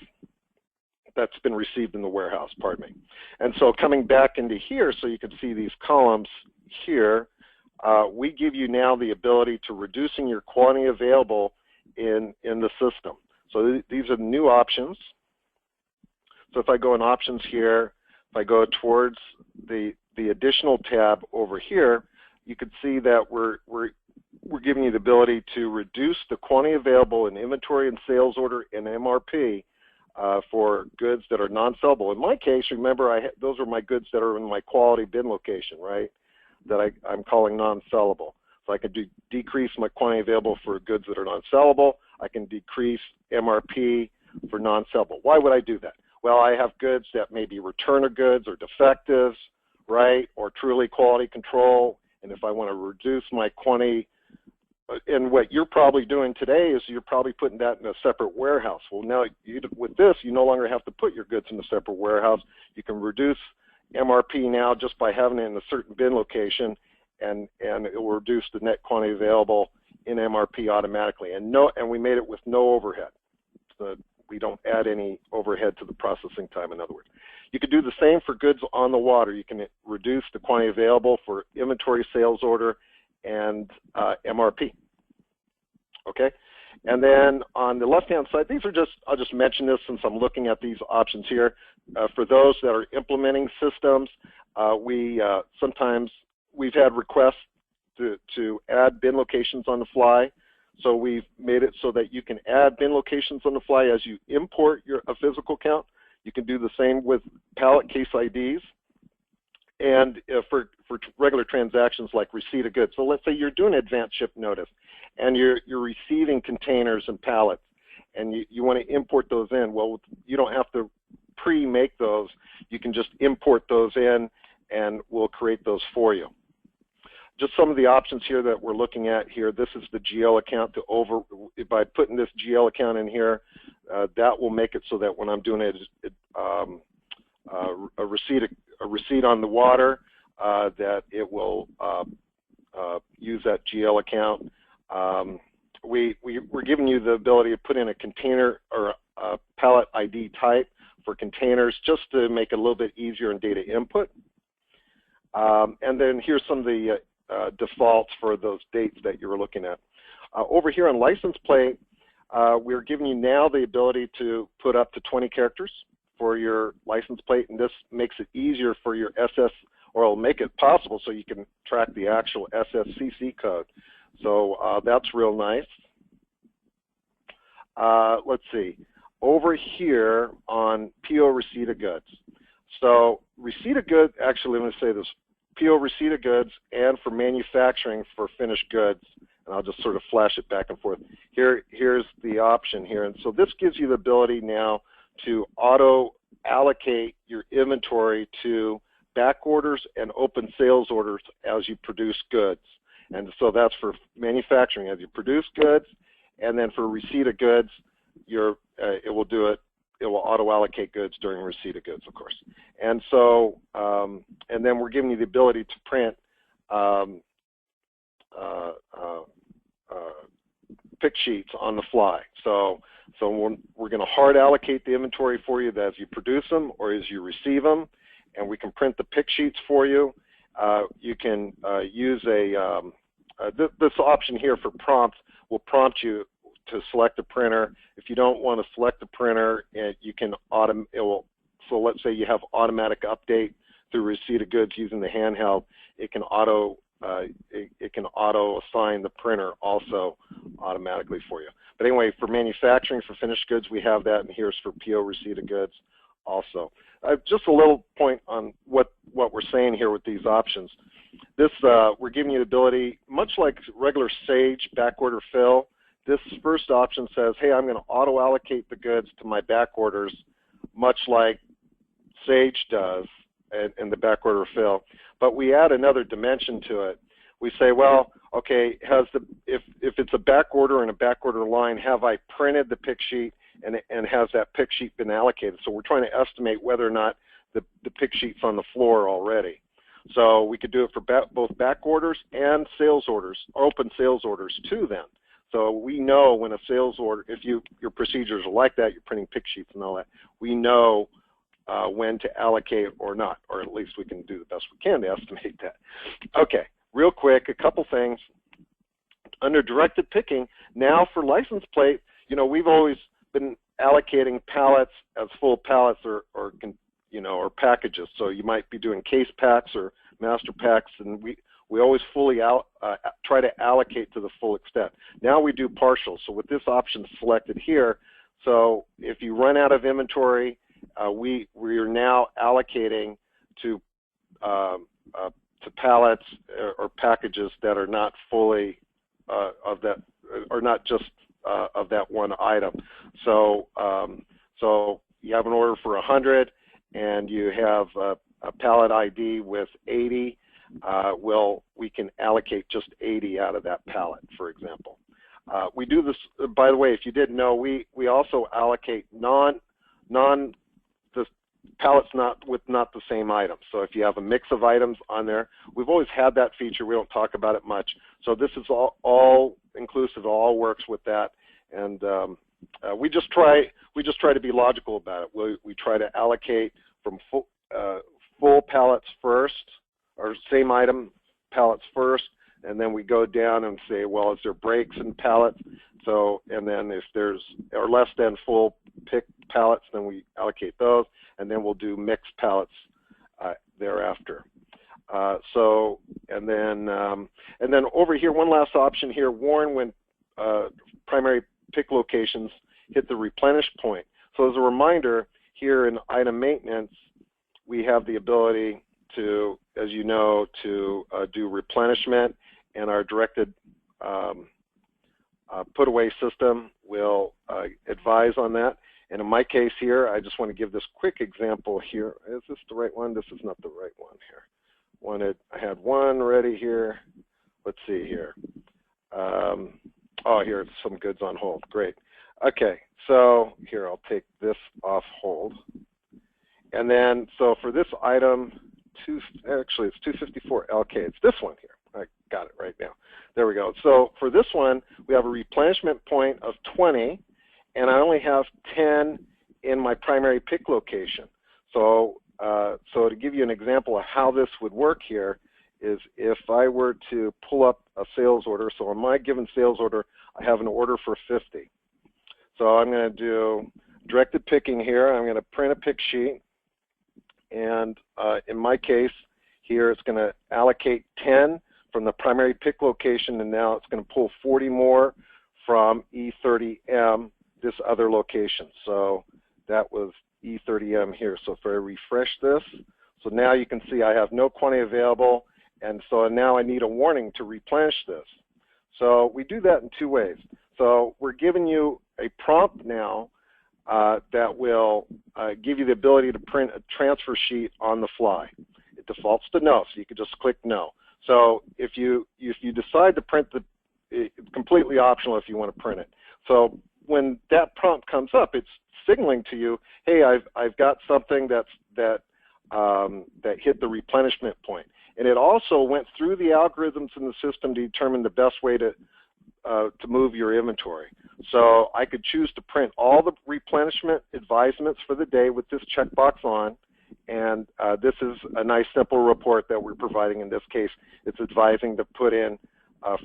that's been received in the warehouse, pardon me. And so coming back into here, so you can see these columns here, we give you now the ability to reducing your quantity available in the system. So these are the new options. So if I go in options here, if I go towards the additional tab over here, you can see that we're giving you the ability to reduce the quantity available in inventory and sales order and MRP for goods that are non-sellable. In my case, remember, those are my goods that are in my quality bin location, right, that I'm calling non-sellable. So I can decrease my quantity available for goods that are non-sellable. I can decrease MRP for non-sellable. Why would I do that? Well, I have goods that may be returner goods or defectives, right, or truly quality control. And if I want to reduce my quantity, and what you're probably doing today is you're probably putting that in a separate warehouse. Well, now with this, you no longer have to put your goods in a separate warehouse. You can reduce MRP now just by having it in a certain bin location, and it will reduce the net quantity available in MRP automatically. And we made it with no overhead. So we don't add any overhead to the processing time, in other words. You could do the same for goods on the water. You can reduce the quantity available for inventory, sales order, and MRP. Okay? And then on the left-hand side, I'll just mention this since I'm looking at these options here. For those that are implementing systems, sometimes we've had requests to add bin locations on the fly. So we've made it so that you can add bin locations on the fly as you import a physical count. You can do the same with pallet case IDs and for regular transactions like receipt of goods. So let's say you're doing advance ship notice and you're receiving containers and pallets and you want to import those in. Well, you don't have to pre-make those. You can just import those in and we'll create those for you. Just some of the options here that we're looking at here. This is the GL account by putting this GL account in here, that will make it so that when I'm doing a receipt on the water, that it will use that GL account. We're giving you the ability to put in a container or a pallet ID type for containers just to make it a little bit easier in data input. And then here's some of the defaults for those dates that you were looking at. Over here on license plate, we're giving you now the ability to put up to 20 characters for your license plate, and this makes it easier for your SS, or it'll make it possible so you can track the actual SSCC code. So that's real nice. Let's see. Over here on PO receipt of goods. So receipt of goods, actually let me say this, PO receipt of goods and for manufacturing for finished goods, and I'll just sort of flash it back and forth. Here's the option here, and so this gives you the ability now to auto allocate your inventory to back orders and open sales orders as you produce goods. And so that's for manufacturing as you produce goods, and then for receipt of goods, it will do it. It will auto-allocate goods during receipt of goods, of course. And so, and then we're giving you the ability to print pick sheets on the fly. So we're going to hard allocate the inventory for you as you produce them or as you receive them, and we can print the pick sheets for you. You can use this option here for prompts will prompt you to select a printer. If you don't want to select a printer, you can so let's say you have automatic update through receipt of goods using the handheld. It can auto assign the printer also automatically for you. But anyway, for manufacturing for finished goods, we have that, and here's for PO receipt of goods also. Just a little point on what we're saying here with these options. This we're giving you the ability, much like regular Sage backorder fill. This first option says, hey, I'm going to auto-allocate the goods to my back orders, much like Sage does in the backorder fill. But we add another dimension to it. We say, well, okay, if it's a back order and a backorder line, have I printed the pick sheet and has that pick sheet been allocated? So we're trying to estimate whether or not the pick sheet's on the floor already. So we could do it for both back orders and sales orders, or open sales orders too then. So we know when a sales order, if your procedures are like that, you're printing pick sheets and all that, we know when to allocate or not, or at least we can do the best we can to estimate that. Okay, real quick, a couple things. Under directed picking, now for license plate, we've always been allocating pallets as full pallets or packages. So you might be doing case packs or master packs, and we always try to allocate to the full extent. Now we do partial. So with this option selected here, so if you run out of inventory, we are now allocating to pallets or packages that are not fully of that, or not just of that one item. So so you have an order for 100 and you have a pallet ID with 80. Well, we can allocate just 80 out of that pallet, for example. We do this, by the way, if you didn't know, we also allocate pallets with not the same items. So if you have a mix of items on there, we've always had that feature. We don't talk about it much. So this is all inclusive. All works with that, and we just try to be logical about it. We try to allocate from full pallets first, or same item pallets first, and then we go down and say, well, is there breaks in pallets? So, and then if there's or less than full picked pallets, then we allocate those, and then we'll do mixed pallets thereafter. So, and then over here, one last option here: warn when primary pick locations hit the replenish point. So, as a reminder, here in item maintenance, we have the ability to, as you know, to do replenishment, and our directed put away system will advise on that. And in my case here, I just want to give this quick example here. Is this the right one? This is not the right one here. I had one ready here. Let's see here. Oh, here's some goods on hold. Great. Okay, so here I'll take this off hold. And then, so for this item, actually it's 254 LK. It's this one here. I got it right now. There we go. So for this one, we have a replenishment point of 20, and I only have 10 in my primary pick location. So, so to give you an example of how this would work here is if I were to pull up a sales order. So on my given sales order, I have an order for 50. So I'm going to do directed picking here. I'm going to print a pick sheet. And in my case here, it's going to allocate 10 from the primary pick location, and now it's going to pull 40 more from E30M, this other location. So that was E30M here. So if I refresh this, so now you can see I have no quantity available, and so now I need a warning to replenish this. So we do that in two ways. So we're giving you a prompt now that will give you the ability to print a transfer sheet on the fly. It defaults to no, so you can just click no. So if you decide to print it's completely optional if you want to print it. So when that prompt comes up, it's signaling to you, hey, I've got something that hit the replenishment point. And it also went through the algorithms in the system to determine the best way to move your inventory. So I could choose to print all the replenishment advisements for the day with this checkbox on, and this is a nice simple report that we're providing. In this case, it's advising to put in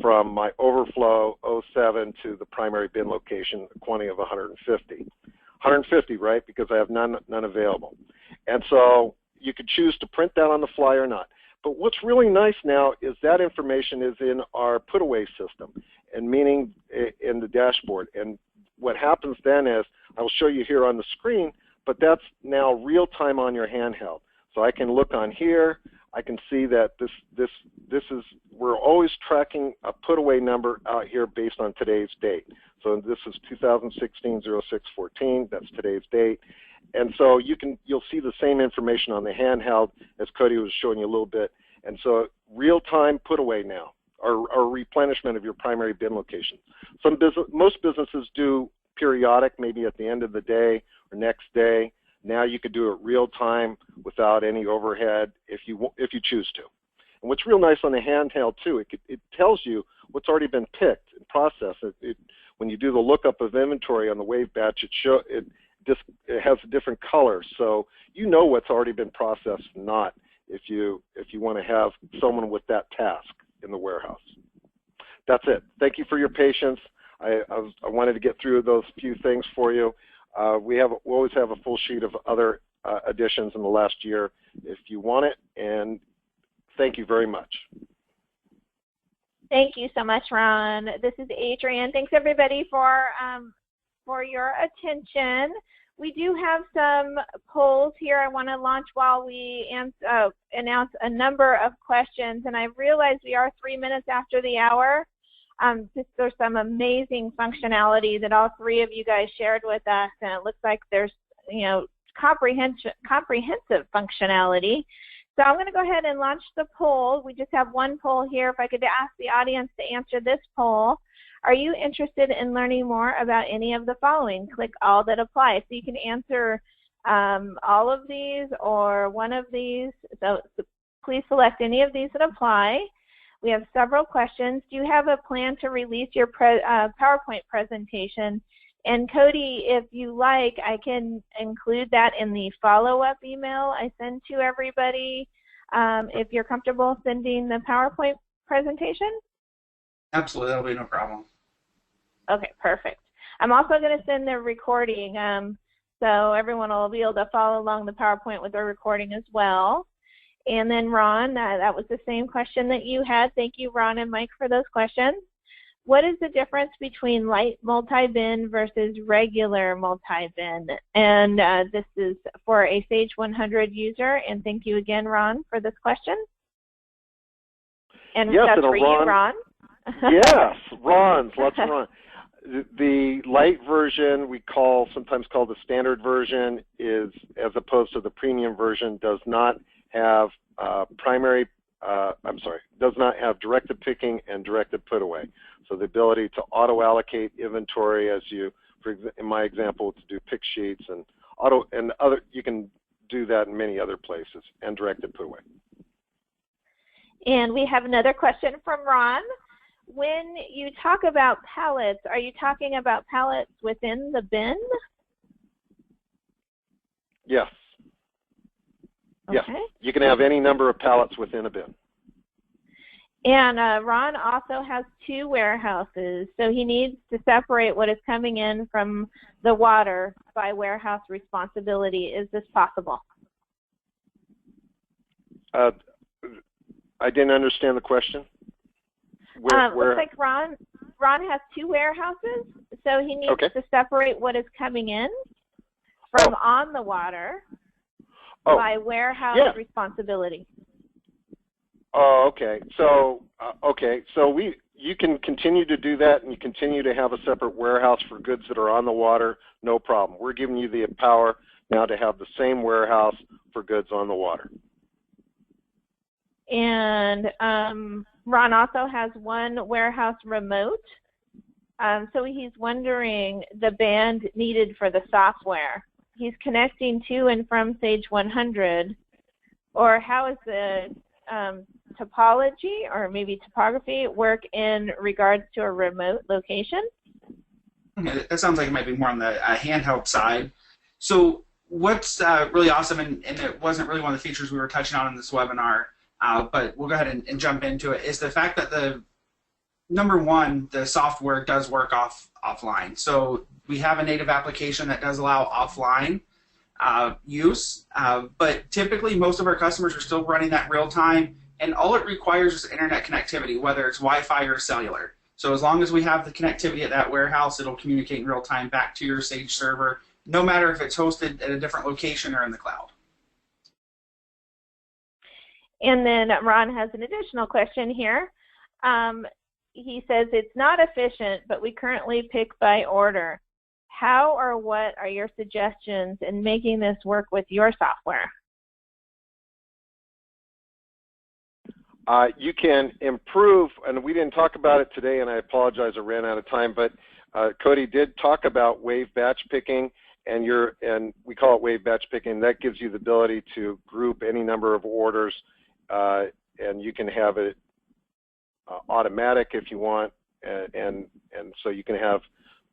from my overflow 07 to the primary bin location a quantity of 150. 150, right? Because I have none available. And so you could choose to print that on the fly or not. But what's really nice now is that information is in our put away system, and meaning in the dashboard. And what happens then is, I will show you here on the screen, but that's now real time on your handheld. So I can look on here, I can see that this is, we're always tracking a put away number out here based on today's date. So this is 2016-06-14, that's today's date. And so you'll see the same information on the handheld as Cody was showing you a little bit. And so real-time put away now, or replenishment of your primary bin location. Most businesses do periodic, maybe at the end of the day or next day. Now you could do it real-time without any overhead if you choose to. And what's real nice on the handheld too, it tells you what's already been picked and processed. When you do the lookup of inventory on the wave batch, it has a different color, so you know what's already been processed and not, if you want to have someone with that task in the warehouse. That's it. Thank you for your patience. I wanted to get through those few things for you. We always have a full sheet of other additions in the last year if you want it, and thank you very much. Thank you so much, Ron. This is Adrienne. Thanks, everybody, for your attention. We do have some polls here I want to launch while we announce a number of questions. And I realize we are 3 minutes after the hour. There's some amazing functionality that all three of you guys shared with us. And it looks like there's, comprehensive functionality. So I'm going to go ahead and launch the poll. We just have one poll here. If I could ask the audience to answer this poll. Are you interested in learning more about any of the following? Click all that apply. So you can answer all of these or one of these. So please select any of these that apply. We have several questions. Do you have a plan to release your PowerPoint presentation? And Cody, if you like, I can include that in the follow-up email I send to everybody if you're comfortable sending the PowerPoint presentation. Absolutely, that'll be no problem. Okay, perfect. I'm also going to send the recording so everyone will be able to follow along the PowerPoint with the recording as well. And then Ron, that was the same question that you had. Thank you, Ron and Mike, for those questions. What is the difference between light multi-bin versus regular multi-bin? And this is for a Sage 100 user. And thank you again, Ron, for this question. And yes, that's and for you, Ron. Yes, Ron's, lots of Ron. The light version we sometimes call the standard version is, as opposed to the premium version, does not have does not have directed picking and directed put away. So the ability to auto allocate inventory in my example, to do pick sheets and you can do that in many other places, and directed put away. And we have another question from Ron. When you talk about pallets, are you talking about pallets within the bin? Yes. Okay. Yeah, you can have any number of pallets within a bin. And Ron also has two warehouses, so he needs to separate what is coming in from the water by warehouse responsibility. Is this possible? I didn't understand the question. Looks like Ron has two warehouses, so he needs to separate what is coming in from on the water by warehouse responsibility. Oh, okay. So, you can continue to do that, and you continue to have a separate warehouse for goods that are on the water. No problem. We're giving you the power now to have the same warehouse for goods on the water. And Ron also has one warehouse remote. So he's wondering the band needed for the software. He's connecting to and from Sage 100, or how is the topology or maybe topography work in regards to a remote location? Okay, that sounds like it might be more on the handheld side. So what's really awesome, and it wasn't really one of the features we were touching on in this webinar, but we'll go ahead and jump into it, is the fact that the software does work offline. So we have a native application that does allow offline use, but typically most of our customers are still running that real time, and all it requires is internet connectivity, whether it's Wi-Fi or cellular. So as long as we have the connectivity at that warehouse, it'll communicate in real time back to your Sage server, no matter if it's hosted at a different location or in the cloud. And then Ron has an additional question here. He says, it's not efficient, but we currently pick by order. How or what are your suggestions in making this work with your software? You can improve, and we didn't talk about it today, and I apologize, I ran out of time, but Cody did talk about wave batch picking, and we call it wave batch picking. That gives you the ability to group any number of orders, and you can have it automatic if you want, and so you can have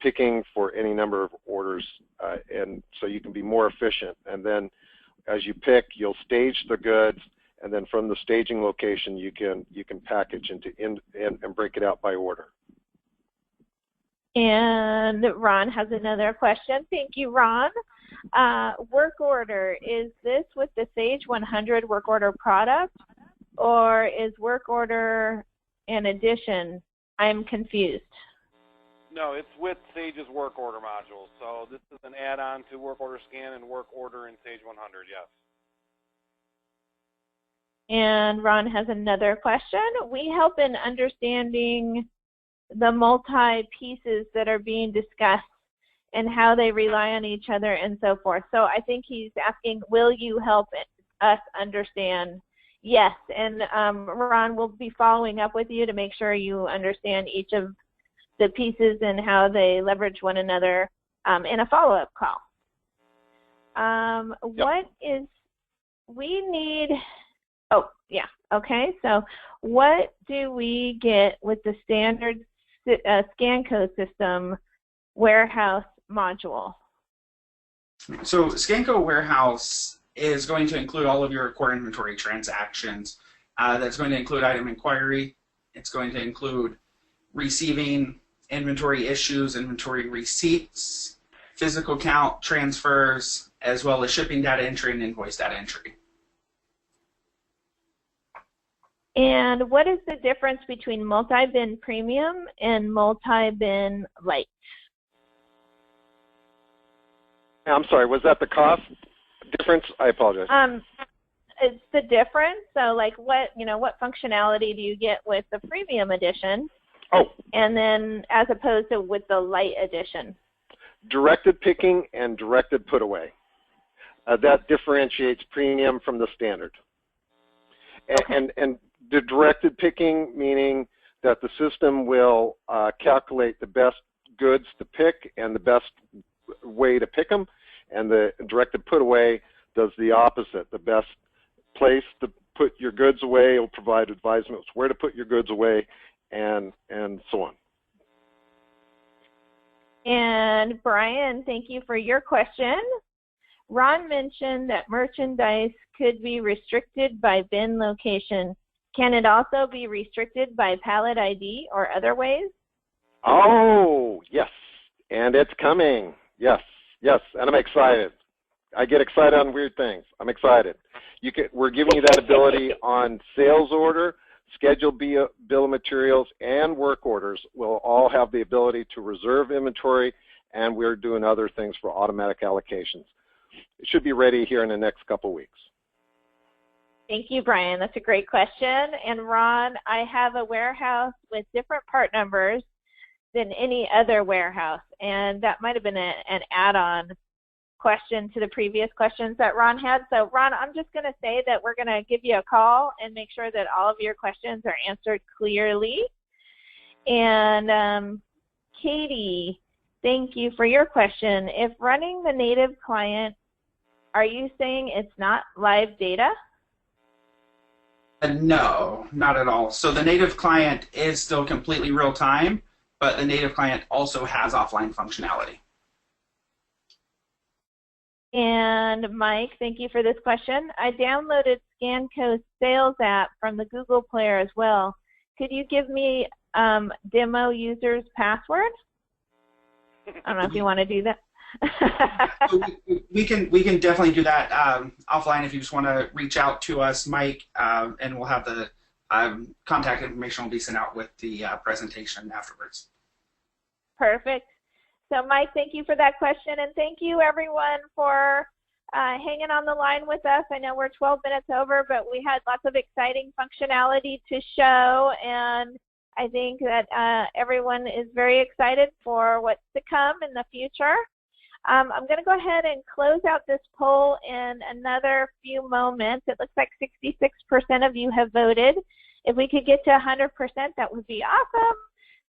picking for any number of orders, and so you can be more efficient. And then as you pick, you'll stage the goods, and then from the staging location you can package and break it out by order. And Ron has another question. Thank you, Ron. Work order, is this with the Sage 100 work order product, or is work order an addition? I'm confused. No, it's with Sage's work order module. So this is an add-on to work order scan and work order in Sage 100, yes. And Ron has another question. We help in understanding the multi-pieces that are being discussed and how they rely on each other and so forth. So I think he's asking, will you help us understand? Yes, and Ron will be following up with you to make sure you understand each of the pieces and how they leverage one another in a follow-up call. What is, we need, oh, yeah, okay, so what do we get with the standard ScanCo system warehouse module? So ScanCo Warehouse is going to include all of your core inventory transactions. That's going to include item inquiry. It's going to include receiving, inventory issues, inventory receipts, physical count transfers, as well as shipping data entry and invoice data entry. And what is the difference between multi-bin premium and multi-bin light? I'm sorry, was that the cost difference? I apologize. It's the difference. So like what functionality do you get with the premium edition? Oh. And then as opposed to with the light edition? Directed picking and directed put away. That differentiates premium from the standard. And, Okay. and the directed picking, meaning that the system will calculate the best goods to pick and the best way to pick them, and the directed put away does the opposite. The best place to put your goods away will provide advisements where to put your goods away, and so on. And Brian, thank you for your question. Ron mentioned that merchandise could be restricted by bin location. Can it also be restricted by pallet ID or other ways? Oh, yes, and it's coming. Yes, yes, and I'm excited. I get excited on weird things. I'm excited. We're giving you that ability on sales order, scheduled bill of materials, and work orders. Will all have the ability to reserve inventory, and we're doing other things for automatic allocations. It should be ready here in the next couple weeks. Thank you, Brian. That's a great question. And Ron, I have a warehouse with different part numbers than any other warehouse, and that might have been an add-on question to the previous questions that Ron had. So Ron, I'm just going to say that we're going to give you a call and make sure that all of your questions are answered clearly. And Katie, thank you for your question. If running the native client, are you saying it's not live data? No, not at all. So the native client is still completely real time, but the native client also has offline functionality. And Mike, thank you for this question. I downloaded ScanCo's sales app from the Google Player as well. Could you give me demo user's password? I don't know if you want to do that. we can definitely do that offline if you just want to reach out to us, Mike, and we'll have the contact information will be sent out with the presentation afterwards. Perfect. So Mike, thank you for that question, and thank you everyone for hanging on the line with us. I know we're 12 minutes over, but we had lots of exciting functionality to show, and I think that everyone is very excited for what's to come in the future. I'm going to go ahead and close out this poll in another few moments. It looks like 66% of you have voted. If we could get to 100%, that would be awesome.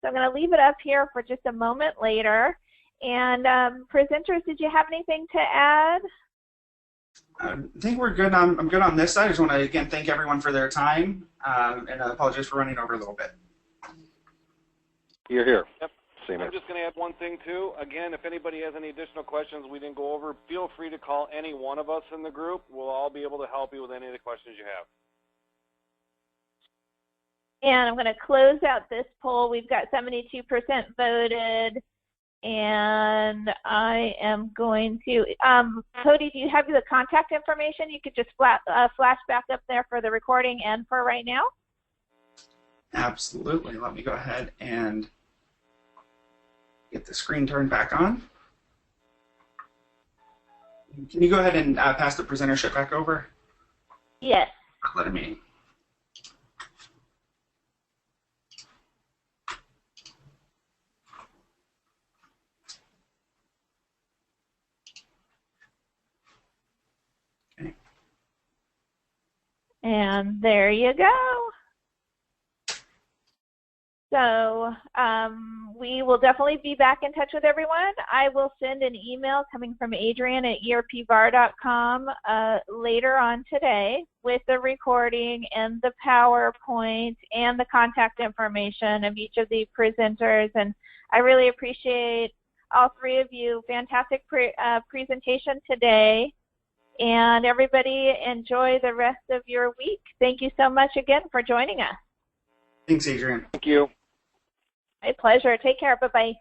So I'm going to leave it up here for just a moment later. And presenters, did you have anything to add? I think we're good. I'm good on this side. I just want to, again, thank everyone for their time, and I apologize for running over a little bit. You're here. Yep. I'm just going to add one thing, too. Again, if anybody has any additional questions we didn't go over, feel free to call any one of us in the group. We'll all be able to help you with any of the questions you have. And I'm going to close out this poll. We've got 72% voted. And I am going to, Cody, do you have the contact information? You could just flash back up there for the recording and for right now? Absolutely. Let me go ahead and get the screen turned back on. Can you go ahead and pass the presentership back over? Yes. Let me. Okay. And there you go. So we will definitely be back in touch with everyone. I will send an email coming from Adrian at erpvar.com later on today with the recording and the PowerPoint and the contact information of each of the presenters. And I really appreciate all three of you. Fantastic presentation today. And everybody enjoy the rest of your week. Thank you so much again for joining us. Thanks, Adrian. Thank you. My pleasure. Take care. Bye-bye.